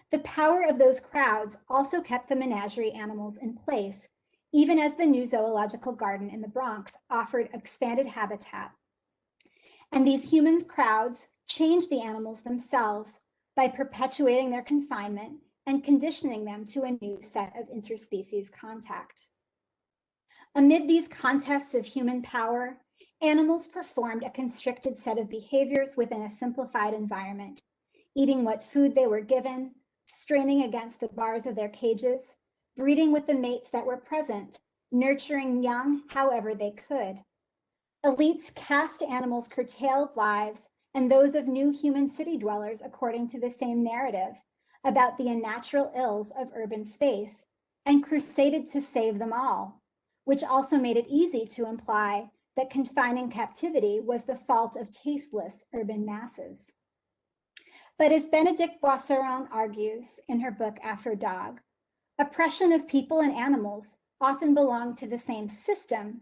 The power of those crowds also kept the Menagerie animals in place, even as the new zoological garden in the Bronx offered expanded habitat. And these human crowds changed the animals themselves by perpetuating their confinement and conditioning them to a new set of interspecies contact. Amid these contests of human power, animals performed a constricted set of behaviors within a simplified environment, eating what food they were given, straining against the bars of their cages, breeding with the mates that were present, nurturing young however they could. Elites cast animals' curtailed lives and those of new human city dwellers according to the same narrative about the unnatural ills of urban space, and crusaded to save them all, which also made it easy to imply that confining captivity was the fault of tasteless urban masses. But as Bénédicte Boisseron argues in her book Afro Dog, oppression of people and animals often belong to the same system,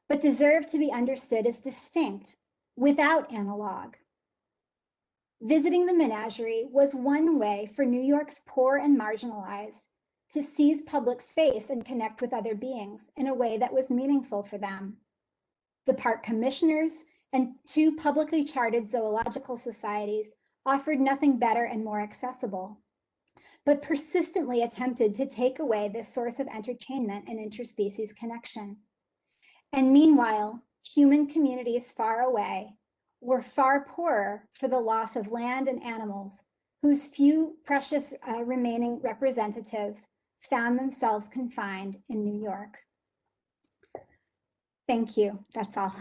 but deserve to be understood as distinct, without analog. Visiting the Menagerie was one way for New York's poor and marginalized to seize public space and connect with other beings in a way that was meaningful for them. The park commissioners and 2 publicly chartered zoological societies offered nothing better and more accessible, but persistently attempted to take away this source of entertainment and interspecies connection. And meanwhile, human communities far away were far poorer for the loss of land and animals, whose few precious remaining representatives found themselves confined in New York. Thank you. That's all.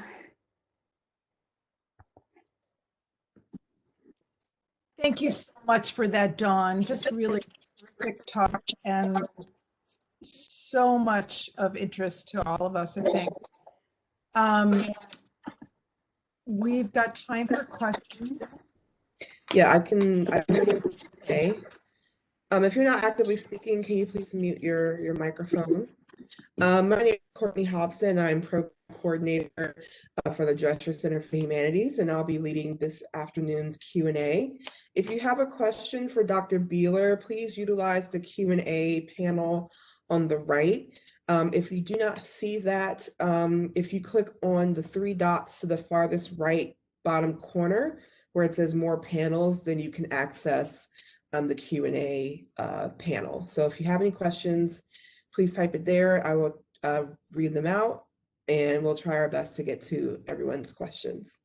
Thank you so much for that, Dawn. Just really quick talk and so much of interest to all of us, I think. We've got time for questions. Yeah, I can okay. If you're not actively speaking, can you please mute your microphone? My name is Courtney Hobson. I'm program coordinator for the Drescher Center for Humanities, and I'll be leading this afternoon's Q&A. If you have a question for Dr. Biehler, please utilize the Q&A panel on the right. If you do not see that, if you click on the 3 dots to the farthest right bottom corner where it says more panels, then you can access the Q&A panel. So if you have any questions, please type it there. I will read them out, and we'll try our best to get to everyone's questions.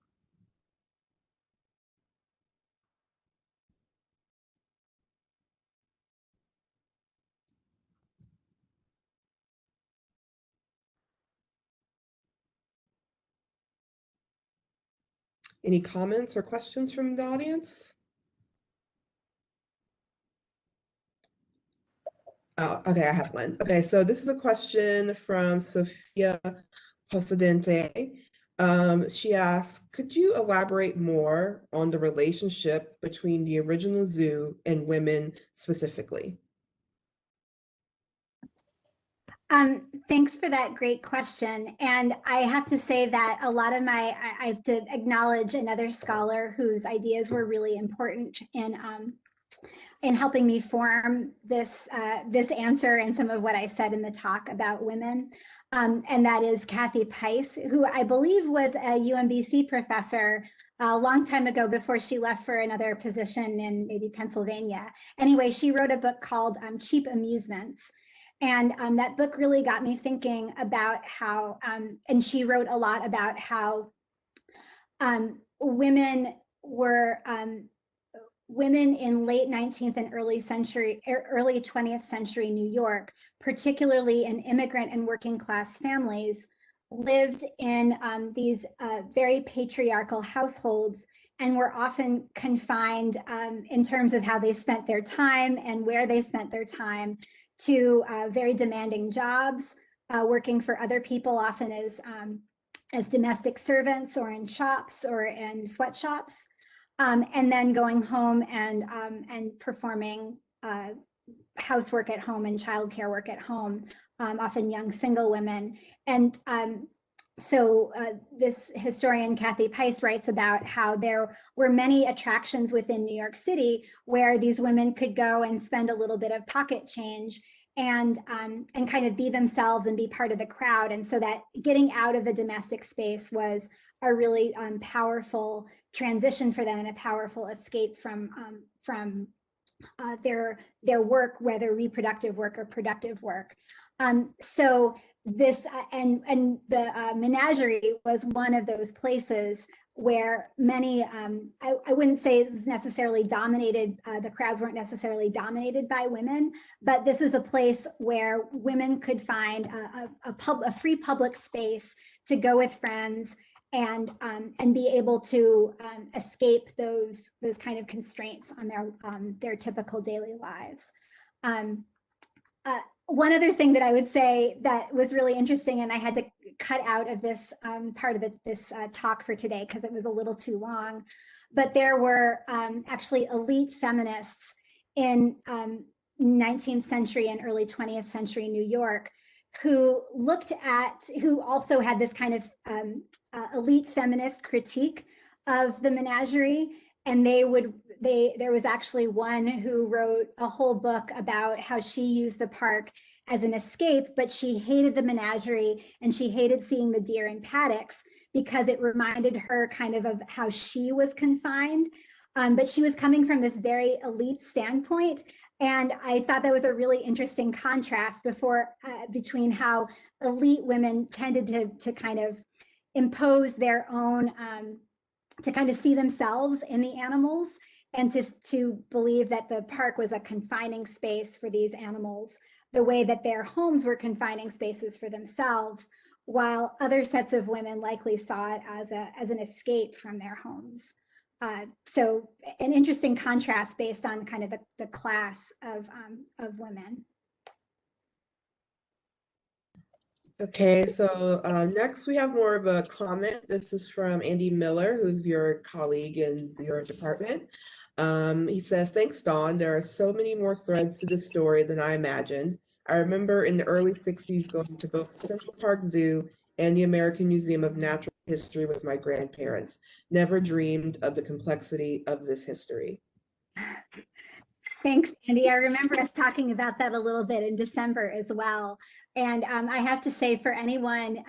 Any comments or questions from the audience? Oh, okay, I have one. Okay, so this is a question from Sophia Posadente. She asks, could you elaborate more on the relationship between the original zoo and women specifically? Thanks for that great question. And I have to say that a lot of I have to acknowledge another scholar whose ideas were really important in helping me form this answer and some of what I said in the talk about women. And that is Kathy Pais, who I believe was a UMBC professor a long time ago before she left for another position in maybe Pennsylvania. Anyway, she wrote a book called Cheap Amusements. And that book really got me thinking about how, and she wrote a lot about how women in late 19th and early 20th century New York, particularly in immigrant and working class families, lived in these very patriarchal households and were often confined in terms of how they spent their time and where they spent their time to very demanding jobs, working for other people, often as domestic servants or in shops or in sweatshops, and then going home and performing housework at home and childcare work at home, often young single women. And so this historian, Kathy Pais, writes about how there were many attractions within New York City where these women could go and spend a little bit of pocket change and kind of be themselves and be part of the crowd. And so that getting out of the domestic space was a really powerful transition for them and a powerful escape from their work, whether reproductive work or productive work. So this and the Menagerie was one of those places where many, I wouldn't say it was necessarily dominated, the crowds weren't necessarily dominated by women, but this was a place where women could find a free public space to go with friends and be able to escape those kind of constraints on their typical daily lives. One other thing that I would say that was really interesting, and I had to cut out of this part of this talk for today because it was a little too long, but there were actually elite feminists in 19th century and early 20th century New York who also had this kind of elite feminist critique of the Menagerie. And there was actually one who wrote a whole book about how she used the park as an escape, but she hated the Menagerie and she hated seeing the deer in paddocks because it reminded her kind of how she was confined. But she was coming from this very elite standpoint. And I thought that was a really interesting contrast between how elite women tended to kind of impose their own, to kind of see themselves in the animals, and to believe that the park was a confining space for these animals, the way that their homes were confining spaces for themselves, while other sets of women likely saw it as an escape from their homes. So an interesting contrast based on kind of the class of women. Okay, so next we have more of a comment. This is from Andy Miller, who's your colleague in your department. He says, thanks, Dawn. There are so many more threads to this story than I imagined. I remember in the early 60s going to both Central Park Zoo and the American Museum of Natural History with my grandparents. Never dreamed of the complexity of this history. Thanks, Andy. I remember us talking about that a little bit in December as well. And I have to say, for anyone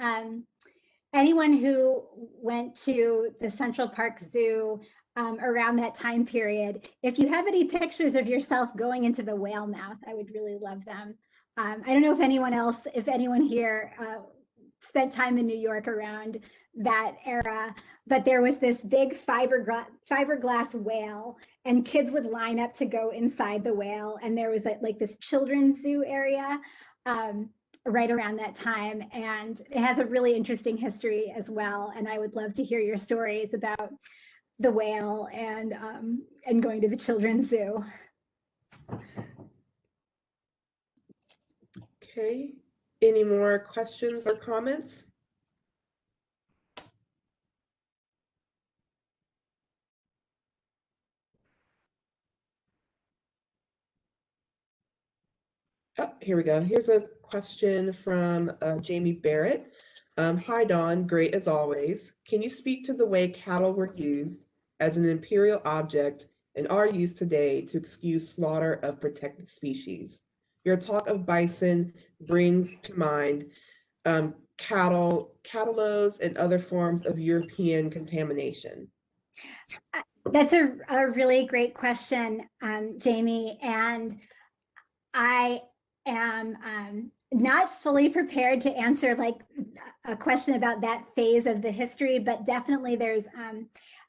who went to the Central Park Zoo around that time period, if you have any pictures of yourself going into the whale mouth, I would really love them. I don't know if anyone here spent time in New York around that era, but there was this big fiberglass whale, and kids would line up to go inside the whale, and there was like this children's zoo area right around that time, and it has a really interesting history as well. And I would love to hear your stories about the whale and going to the children's zoo. Okay, any more questions or comments? Oh, here we go. Here's a question from Jamie Barrett. Hi, Dawn. Great as always. Can you speak to the way cattle were used as an imperial object and are used today to excuse slaughter of protected species? Your talk of bison brings to mind catalos, and other forms of European contamination. That's a really great question, Jamie. And I am not fully prepared to answer like a question about that phase of the history, but definitely there's,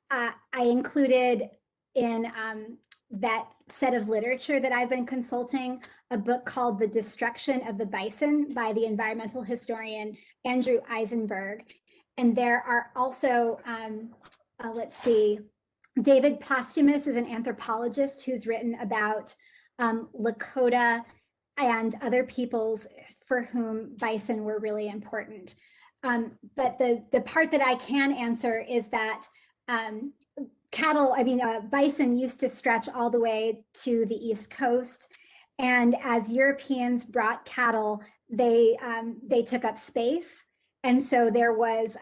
I included in that set of literature that I've been consulting a book called The Destruction of the Bison by the environmental historian Andrew Eisenberg. And there are also, let's see, David Posthumus is an anthropologist who's written about Lakota and other peoples for whom bison were really important. But the part that I can answer is that bison used to stretch all the way to the East Coast. And as Europeans brought cattle, they took up space. And so there was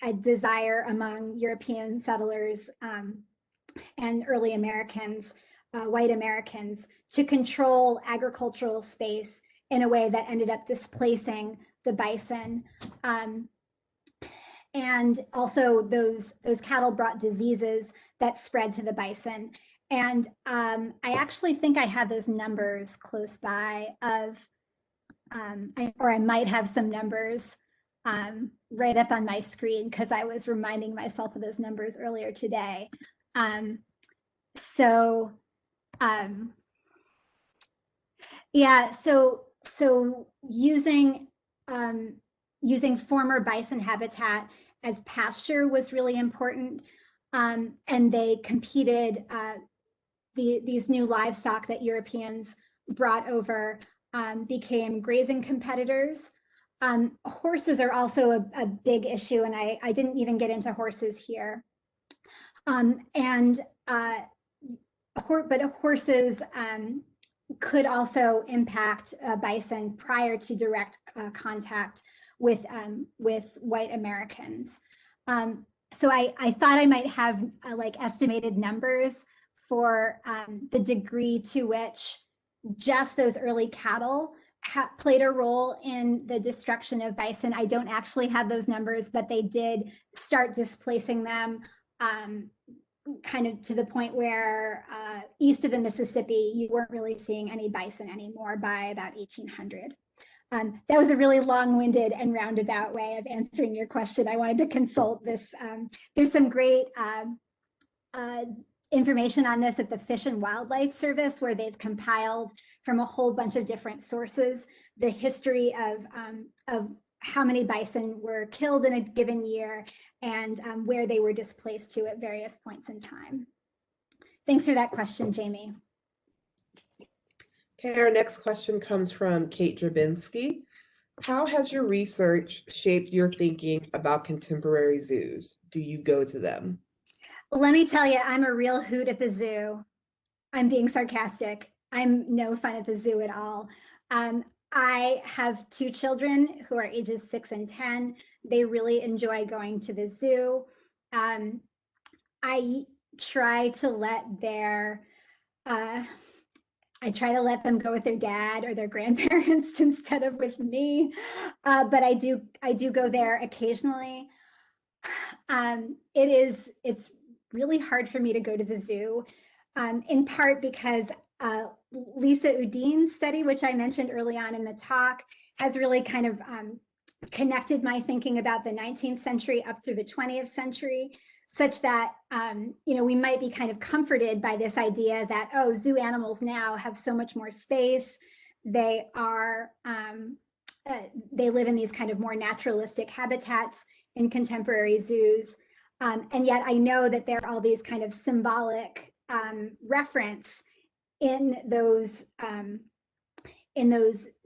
a desire among European settlers and early Americans, white Americans, to control agricultural space in a way that ended up displacing the bison. And also those cattle brought diseases that spread to the bison. And I actually think I have those numbers close by or I might have some numbers right up on my screen because I was reminding myself of those numbers earlier today. So using former bison habitat as pasture was really important, and they competed. These new livestock that Europeans brought over became grazing competitors. Horses are also a big issue, and I didn't even get into horses here. But horses could also impact bison prior to direct contact with white Americans. So I thought I might have like estimated numbers for the degree to which just those early cattle played a role in the destruction of bison. I don't actually have those numbers, but they did start displacing them kind of to the point where east of the Mississippi, you weren't really seeing any bison anymore by about 1800. That was a really long-winded and roundabout way of answering your question. I wanted to consult this. There's some great information on this at the Fish and Wildlife Service, where they've compiled from a whole bunch of different sources the history of how many bison were killed in a given year and where they were displaced to at various points in time. Thanks for that question, Jamie. Okay, our next question comes from Kate Drabinski. How has your research shaped your thinking about contemporary zoos? Do you go to them? Let me tell you, I'm a real hoot at the zoo. I'm being sarcastic. I'm no fun at the zoo at all. I have 2 children who are ages 6 and 10. They really enjoy going to the zoo. I try to let them go with their dad or their grandparents instead of with me. But I do go there occasionally. It's really hard for me to go to the zoo, in part because Lisa Udin's study, which I mentioned early on in the talk, has really kind of connected my thinking about the 19th century up through the 20th century, such that we might be kind of comforted by this idea that, oh, zoo animals now have so much more space. They are they live in these kind of more naturalistic habitats in contemporary zoos. And yet I know that there are all these kind of symbolic reference in those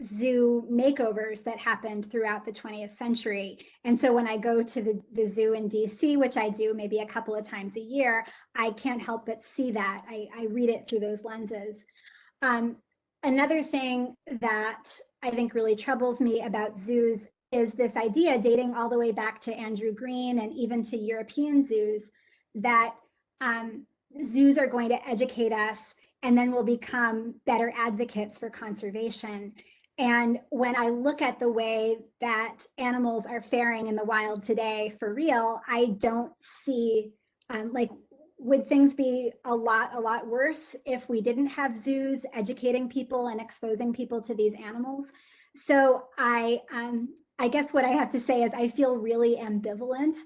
zoo makeovers that happened throughout the 20th century. And so when I go to the zoo in DC, which I do maybe a couple of times a year, I can't help but see that. I read it through those lenses. Another thing that I think really troubles me about zoos is this idea, dating all the way back to Andrew Green and even to European zoos, that zoos are going to educate us and then we'll become better advocates for conservation. And when I look at the way that animals are faring in the wild today, for real, I don't see, would things be a lot worse if we didn't have zoos educating people and exposing people to these animals? So I guess what I have to say is I feel really ambivalent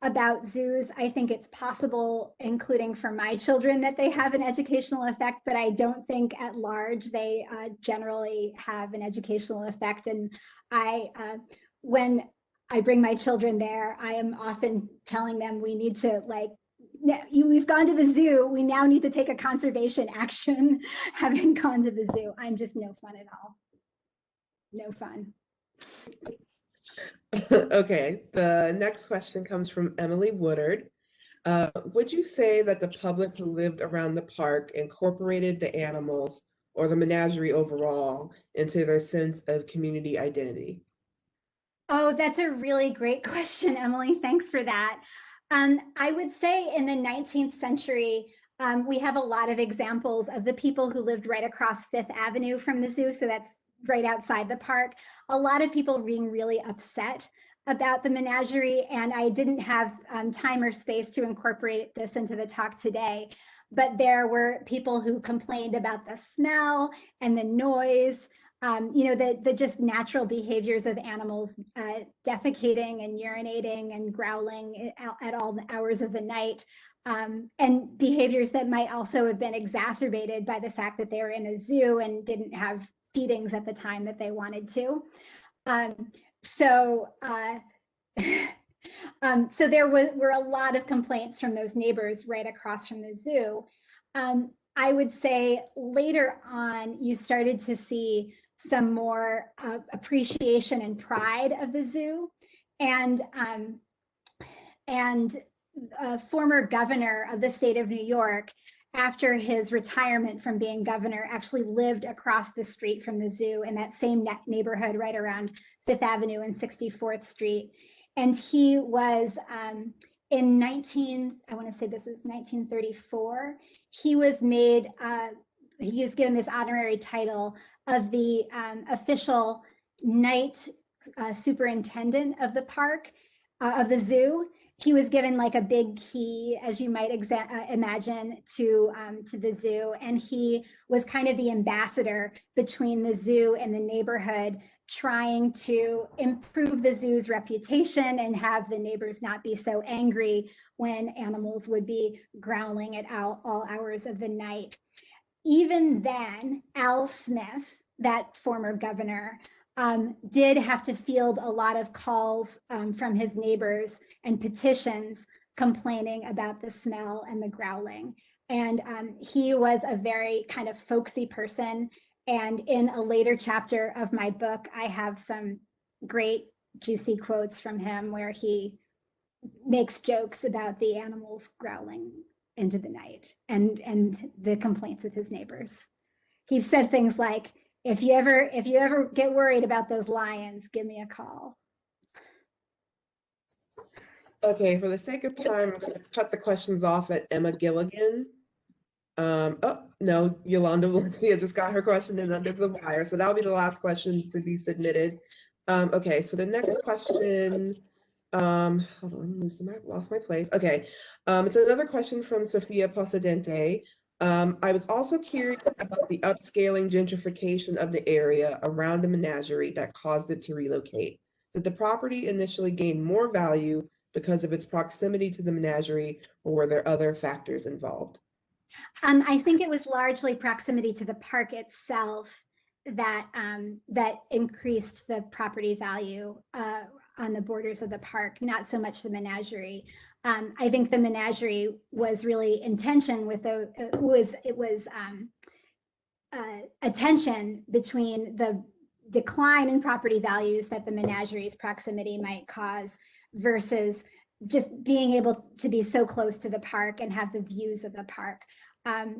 about zoos. I think it's possible, including for my children, that they have an educational effect, but I don't think at large they generally have an educational effect. And when I bring my children there, I am often telling them we need to, we've gone to the zoo, we now need to take a conservation action having gone to the zoo. I'm just no fun at all. No fun. Okay, the next question comes from Emily Woodard. Would you say that the public who lived around the park incorporated the animals or the menagerie overall into their sense of community identity? Oh, that's a really great question, Emily. Thanks for that. I would say in the 19th century, we have a lot of examples of the people who lived right across Fifth Avenue from the zoo. So that's right outside the park. A lot of people being really upset about the menagerie, and I didn't have time or space to incorporate this into the talk today, but there were people who complained about the smell and the noise, the just natural behaviors of animals defecating and urinating and growling at all the hours of the night, and behaviors that might also have been exacerbated by the fact that they were in a zoo and didn't have feedings at the time that they wanted to. So there were a lot of complaints from those neighbors right across from the zoo. I would say later on, you started to see some more appreciation and pride of the zoo. And a former governor of the state of New York, after his retirement from being governor, actually lived across the street from the zoo in that same neighborhood right around Fifth Avenue and 64th Street. And he was I want to say this is 1934, he was made he was given this honorary title of the official night superintendent of the park, of the zoo. He was given like a big key, as you might imagine, to the zoo. And he was kind of the ambassador between the zoo and the neighborhood, trying to improve the zoo's reputation and have the neighbors not be so angry when animals would be growling at all hours of the night. Even then, Al Smith, that former governor, did have to field a lot of calls from his neighbors and petitions complaining about the smell and the growling. And he was a very kind of folksy person. And in a later chapter of my book, I have some great juicy quotes from him where he makes jokes about the animals growling into the night and the complaints of his neighbors. He said things like, if you ever get worried about those lions, give me a call. Okay, for the sake of time, I'm going to cut the questions off at Emma Gilligan. Oh, no, Yolanda Valencia just got her question in under the wire. So that'll be the last question to be submitted. Okay, so the next question, hold on, lost my place. Okay, it's another question from Sofia Posadente. I was also curious about the upscaling gentrification of the area around the menagerie that caused it to relocate. Did the property initially gain more value because of its proximity to the menagerie, or were there other factors involved? I think it was largely proximity to the park itself that that increased the property value on the borders of the park, not so much the menagerie. I think the menagerie was really in tension with a tension between the decline in property values that the menagerie's proximity might cause versus just being able to be so close to the park and have the views of the park. I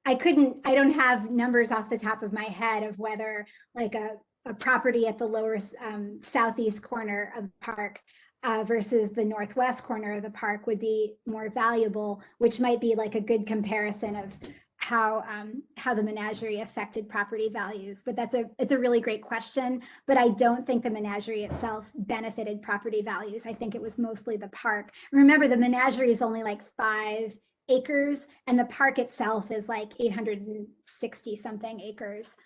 don't have numbers off the top of my head of whether like a property at the lower southeast corner of the park versus the northwest corner of the park would be more valuable, which might be like a good comparison of how the menagerie affected property values. But it's a really great question, but I don't think the menagerie itself benefited property values. I think it was mostly the park. Remember, the menagerie is only like 5 acres and the park itself is like 860 something acres.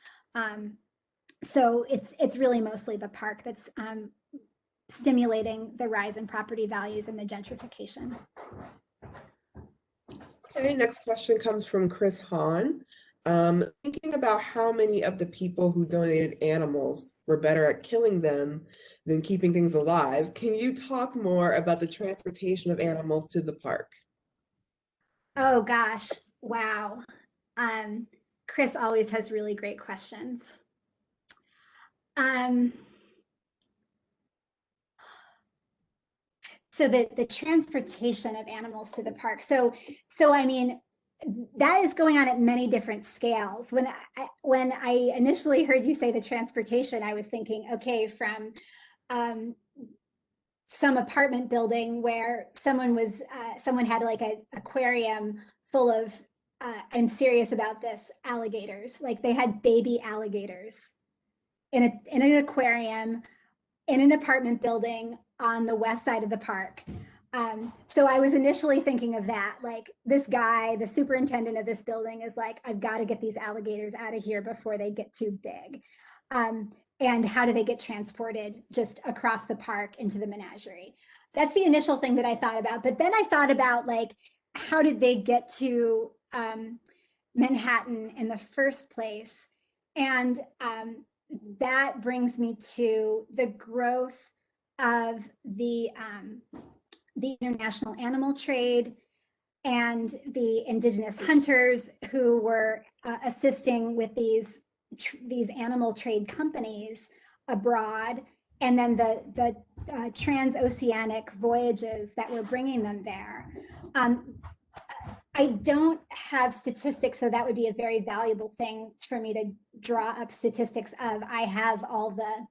So it's really mostly the park that's stimulating the rise in property values and the gentrification. Okay, next question comes from Chris Hahn. Thinking about how many of the people who donated animals were better at killing them than keeping things alive, can you talk more about the transportation of animals to the park? Oh gosh, wow. Chris always has really great questions. So the transportation of animals to the park. So I mean, that is going on at many different scales. When I initially heard you say the transportation, I was thinking, okay, from some apartment building where someone had like an aquarium full of, I'm serious about this, alligators. Like they had baby alligators in an aquarium in an apartment building on the west side of the park. So I was initially thinking of that, like this guy, the superintendent of this building is like, I've got to get these alligators out of here before they get too big. And how do they get transported just across the park into the menagerie? That's the initial thing that I thought about. But then I thought about like, how did they get to Manhattan in the first place? And that brings me to the growth of the international animal trade and the indigenous hunters who were assisting with these animal trade companies abroad, and then the transoceanic voyages that were bringing them there. I don't have statistics, so that would be a very valuable thing for me to draw up statistics of. I have all the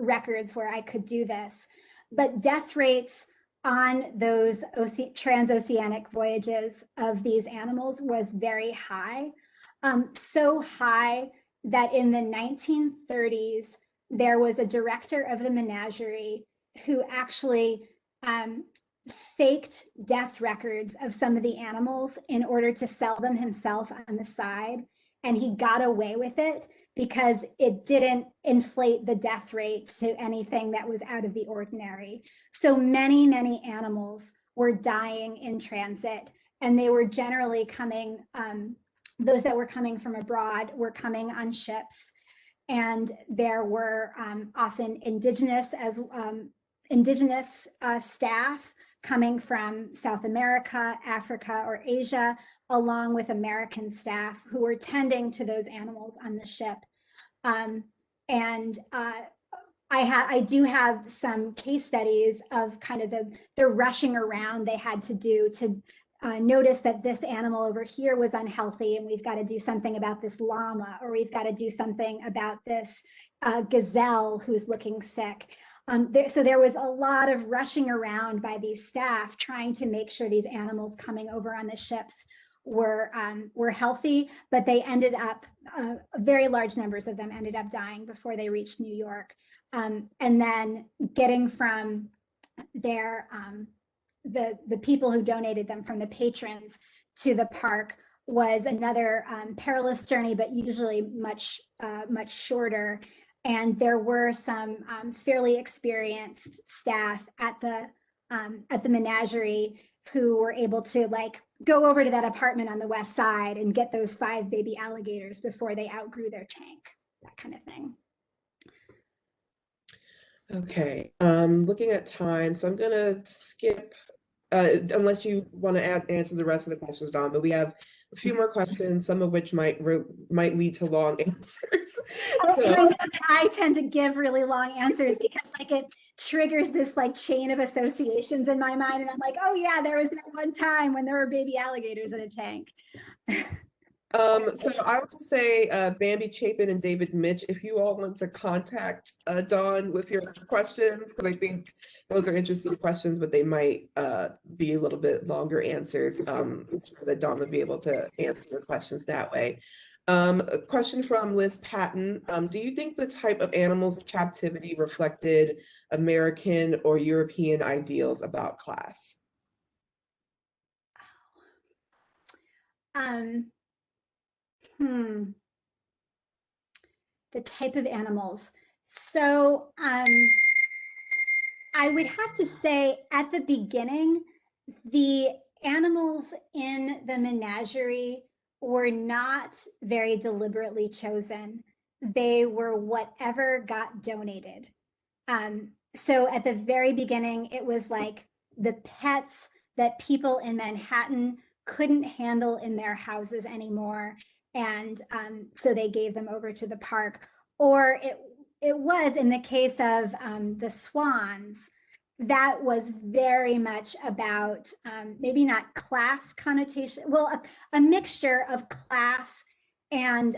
records where I could do this, but death rates on those transoceanic voyages of these animals was very high, so high that in the 1930s, there was a director of the Menagerie who actually faked death records of some of the animals in order to sell them himself on the side. And he got away with it because it didn't inflate the death rate to anything that was out of the ordinary. So many, many animals were dying in transit, and they were generally coming, those that were coming from abroad were coming on ships. And there were often indigenous staff coming from South America, Africa, or Asia, along with American staff who were tending to those animals on the ship. I do have some case studies of kind of the rushing around they had to do to notice that this animal over here was unhealthy, and we've got to do something about this llama, or we've got to do something about this gazelle who's looking sick. So there was a lot of rushing around by these staff trying to make sure these animals coming over on the ships were healthy, but they ended up, very large numbers of them ended up dying before they reached New York. And then getting from their, the people who donated them, from the patrons to the park, was another perilous journey, but usually much shorter. And there were some fairly experienced staff at the Menagerie who were able to like go over to that apartment on the west side and get those 5 baby alligators before they outgrew their tank, that kind of thing. Okay, looking at time, so I'm gonna skip, unless you want to answer the rest of the questions, Dawn, but we have a few more questions, some of which might lead to long answers. So, I tend to give really long answers because like it triggers this like chain of associations in my mind, and I'm like, oh yeah, there was that one time when there were baby alligators in a tank. So I would just say Bambi Chapin and David Mitch, if you all want to contact Dawn with your questions, because I think those are interesting questions, but they might be a little bit longer answers, that Dawn would be able to answer your questions that way. A question from Liz Patton. Do you think the type of animals in captivity reflected American or European ideals about class? The type of animals. So I would have to say at the beginning, the animals in the menagerie were not very deliberately chosen. They were whatever got donated. So at the very beginning, it was like the pets that people in Manhattan couldn't handle in their houses anymore. And so they gave them over to the park. Or it was in the case of the swans, that was very much about maybe not class connotation, well, a mixture of class and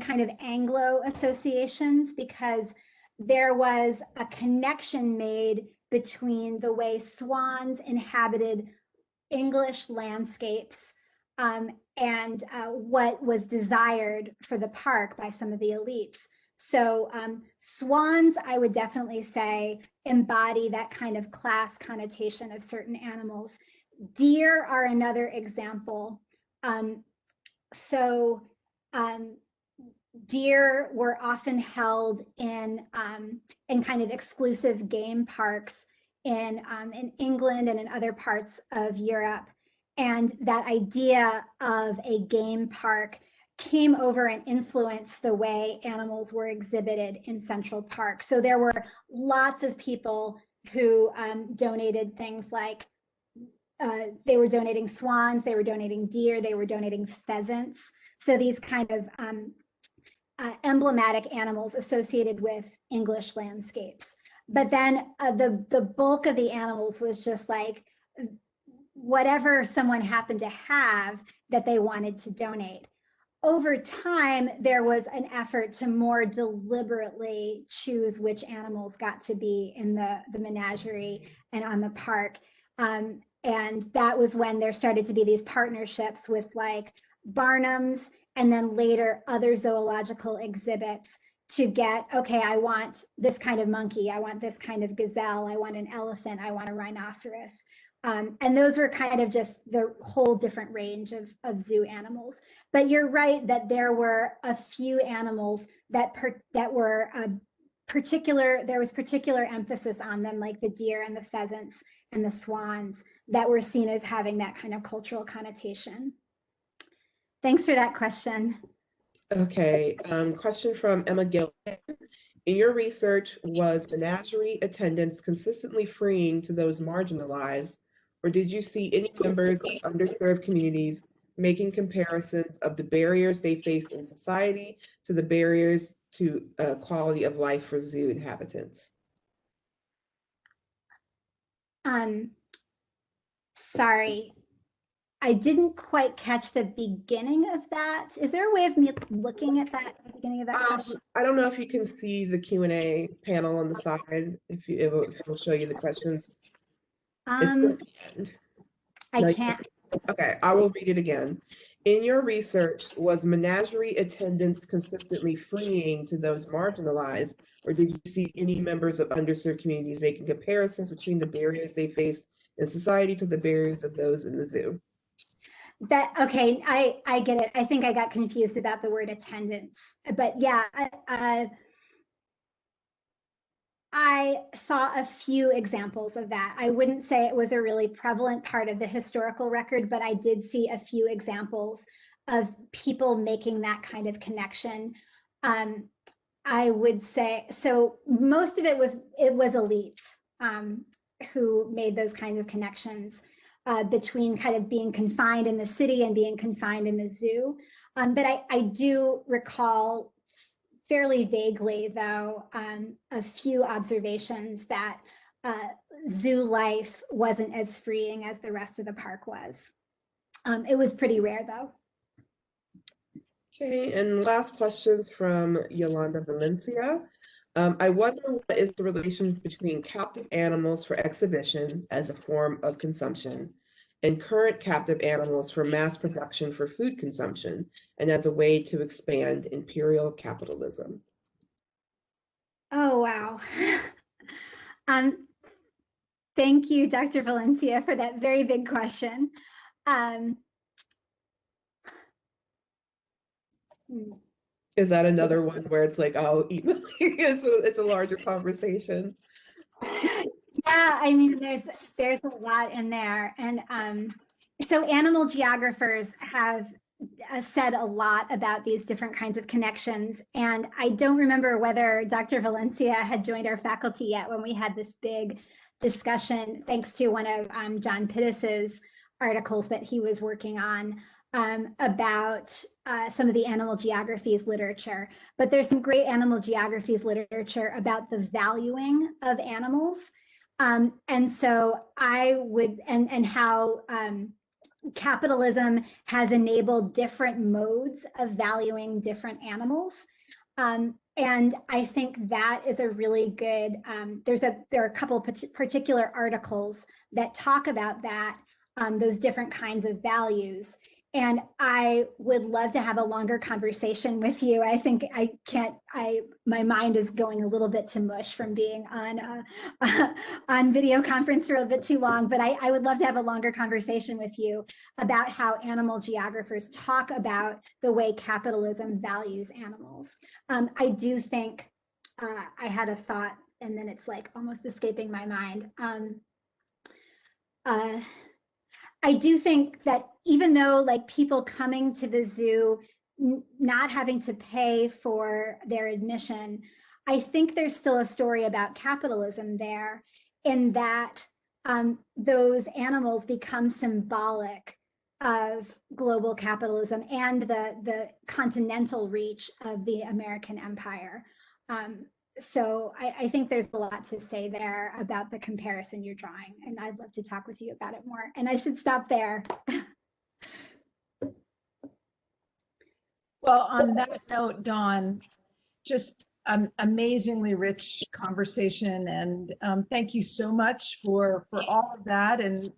kind of Anglo associations, because there was a connection made between the way swans inhabited English landscapes and what was desired for the park by some of the elites. So swans, I would definitely say, embody that kind of class connotation of certain animals. Deer are another example. Deer were often held in kind of exclusive game parks in England and in other parts of Europe. And that idea of a game park came over and influenced the way animals were exhibited in Central Park. So there were lots of people who donated things like, they were donating swans, they were donating deer, they were donating pheasants. So these kind of emblematic animals associated with English landscapes. But then the bulk of the animals was just like whatever someone happened to have that they wanted to donate. over time, there was an effort to more deliberately choose which animals got to be in the menagerie and on the park. And that was when there started to be these partnerships with like Barnum's and then later other zoological exhibits to get, okay, I want this kind of monkey, I want this kind of gazelle, I want an elephant, I want a rhinoceros. And those were kind of just the whole different range of zoo animals. But you're right that there were a few animals that were there was particular emphasis on them, like the deer and the pheasants and the swans, that were seen as having that kind of cultural connotation. Thanks for that question. Okay, question from Emma Gill. In your research, was menagerie attendance consistently freeing to those marginalized, or did you see any members of underserved communities making comparisons of the barriers they faced in society to the barriers to quality of life for zoo inhabitants? Sorry, I didn't quite catch the beginning of that. Is there a way of me looking at that at the beginning of that question? I don't know if you can see the Q&A panel on the side, if it will show you the questions. It's at the end. I No, can't. Okay, I will read it again. In your research, was menagerie attendance consistently freeing to those marginalized, or did you see any members of underserved communities making comparisons between the barriers they faced in society to the barriers of those in the zoo? Okay, I get it. I think I got confused about the word attendance, but yeah, I saw a few examples of that. I wouldn't say it was a really prevalent part of the historical record, but I did see a few examples of people making that kind of connection. I would say, so most of it was elites who made those kinds of connections between kind of being confined in the city and being confined in the zoo. But I do recall fairly vaguely, though, a few observations that zoo life wasn't as freeing as the rest of the park was. It was pretty rare, though. Okay, and last questions from Yolanda Valencia. I wonder what is the relation between captive animals for exhibition as a form of consumption and current captive animals for mass production for food consumption and as a way to expand imperial capitalism? Oh, wow. Thank you, Dr. Valencia, for that very big question. Is that another one where it's like, oh, it's a larger conversation? Yeah, I mean, there's a lot in there. And so animal geographers have said a lot about these different kinds of connections. And I don't remember whether Dr. Valencia had joined our faculty yet when we had this big discussion, thanks to one of John Pittis's articles that he was working on about some of the animal geographies literature. But there's some great animal geographies literature about the valuing of animals. And so I would, and how capitalism has enabled different modes of valuing different animals. And I think that is a really good, there are a couple particular articles that talk about that, those different kinds of values. And I would love to have a longer conversation with you. I think my mind is going a little bit to mush from being on video conference for a bit too long, but I would love to have a longer conversation with you about how animal geographers talk about the way capitalism values animals. I do think, I had a thought and then it's like almost escaping my mind. I do think that even though like people coming to the zoo, not having to pay for their admission, I think there's still a story about capitalism there, in that those animals become symbolic of global capitalism and the continental reach of the American empire. So I think there's a lot to say there about the comparison you're drawing, and I'd love to talk with you about it more. And I should stop there. Well, on that note, Dawn, just amazingly rich conversation, and thank you so much for all of that, and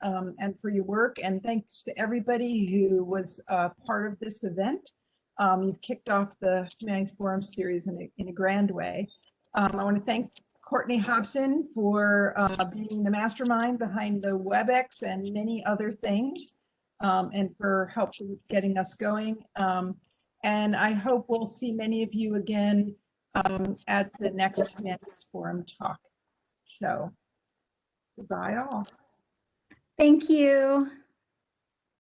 for your work, and thanks to everybody who was part of this event. You've kicked off the Humanities Forum series in a grand way. I want to thank Courtney Hobson for being the mastermind behind the WebEx and many other things, and for help getting us going. And I hope we'll see many of you again at the next Humanities Forum talk. So goodbye all. Thank you.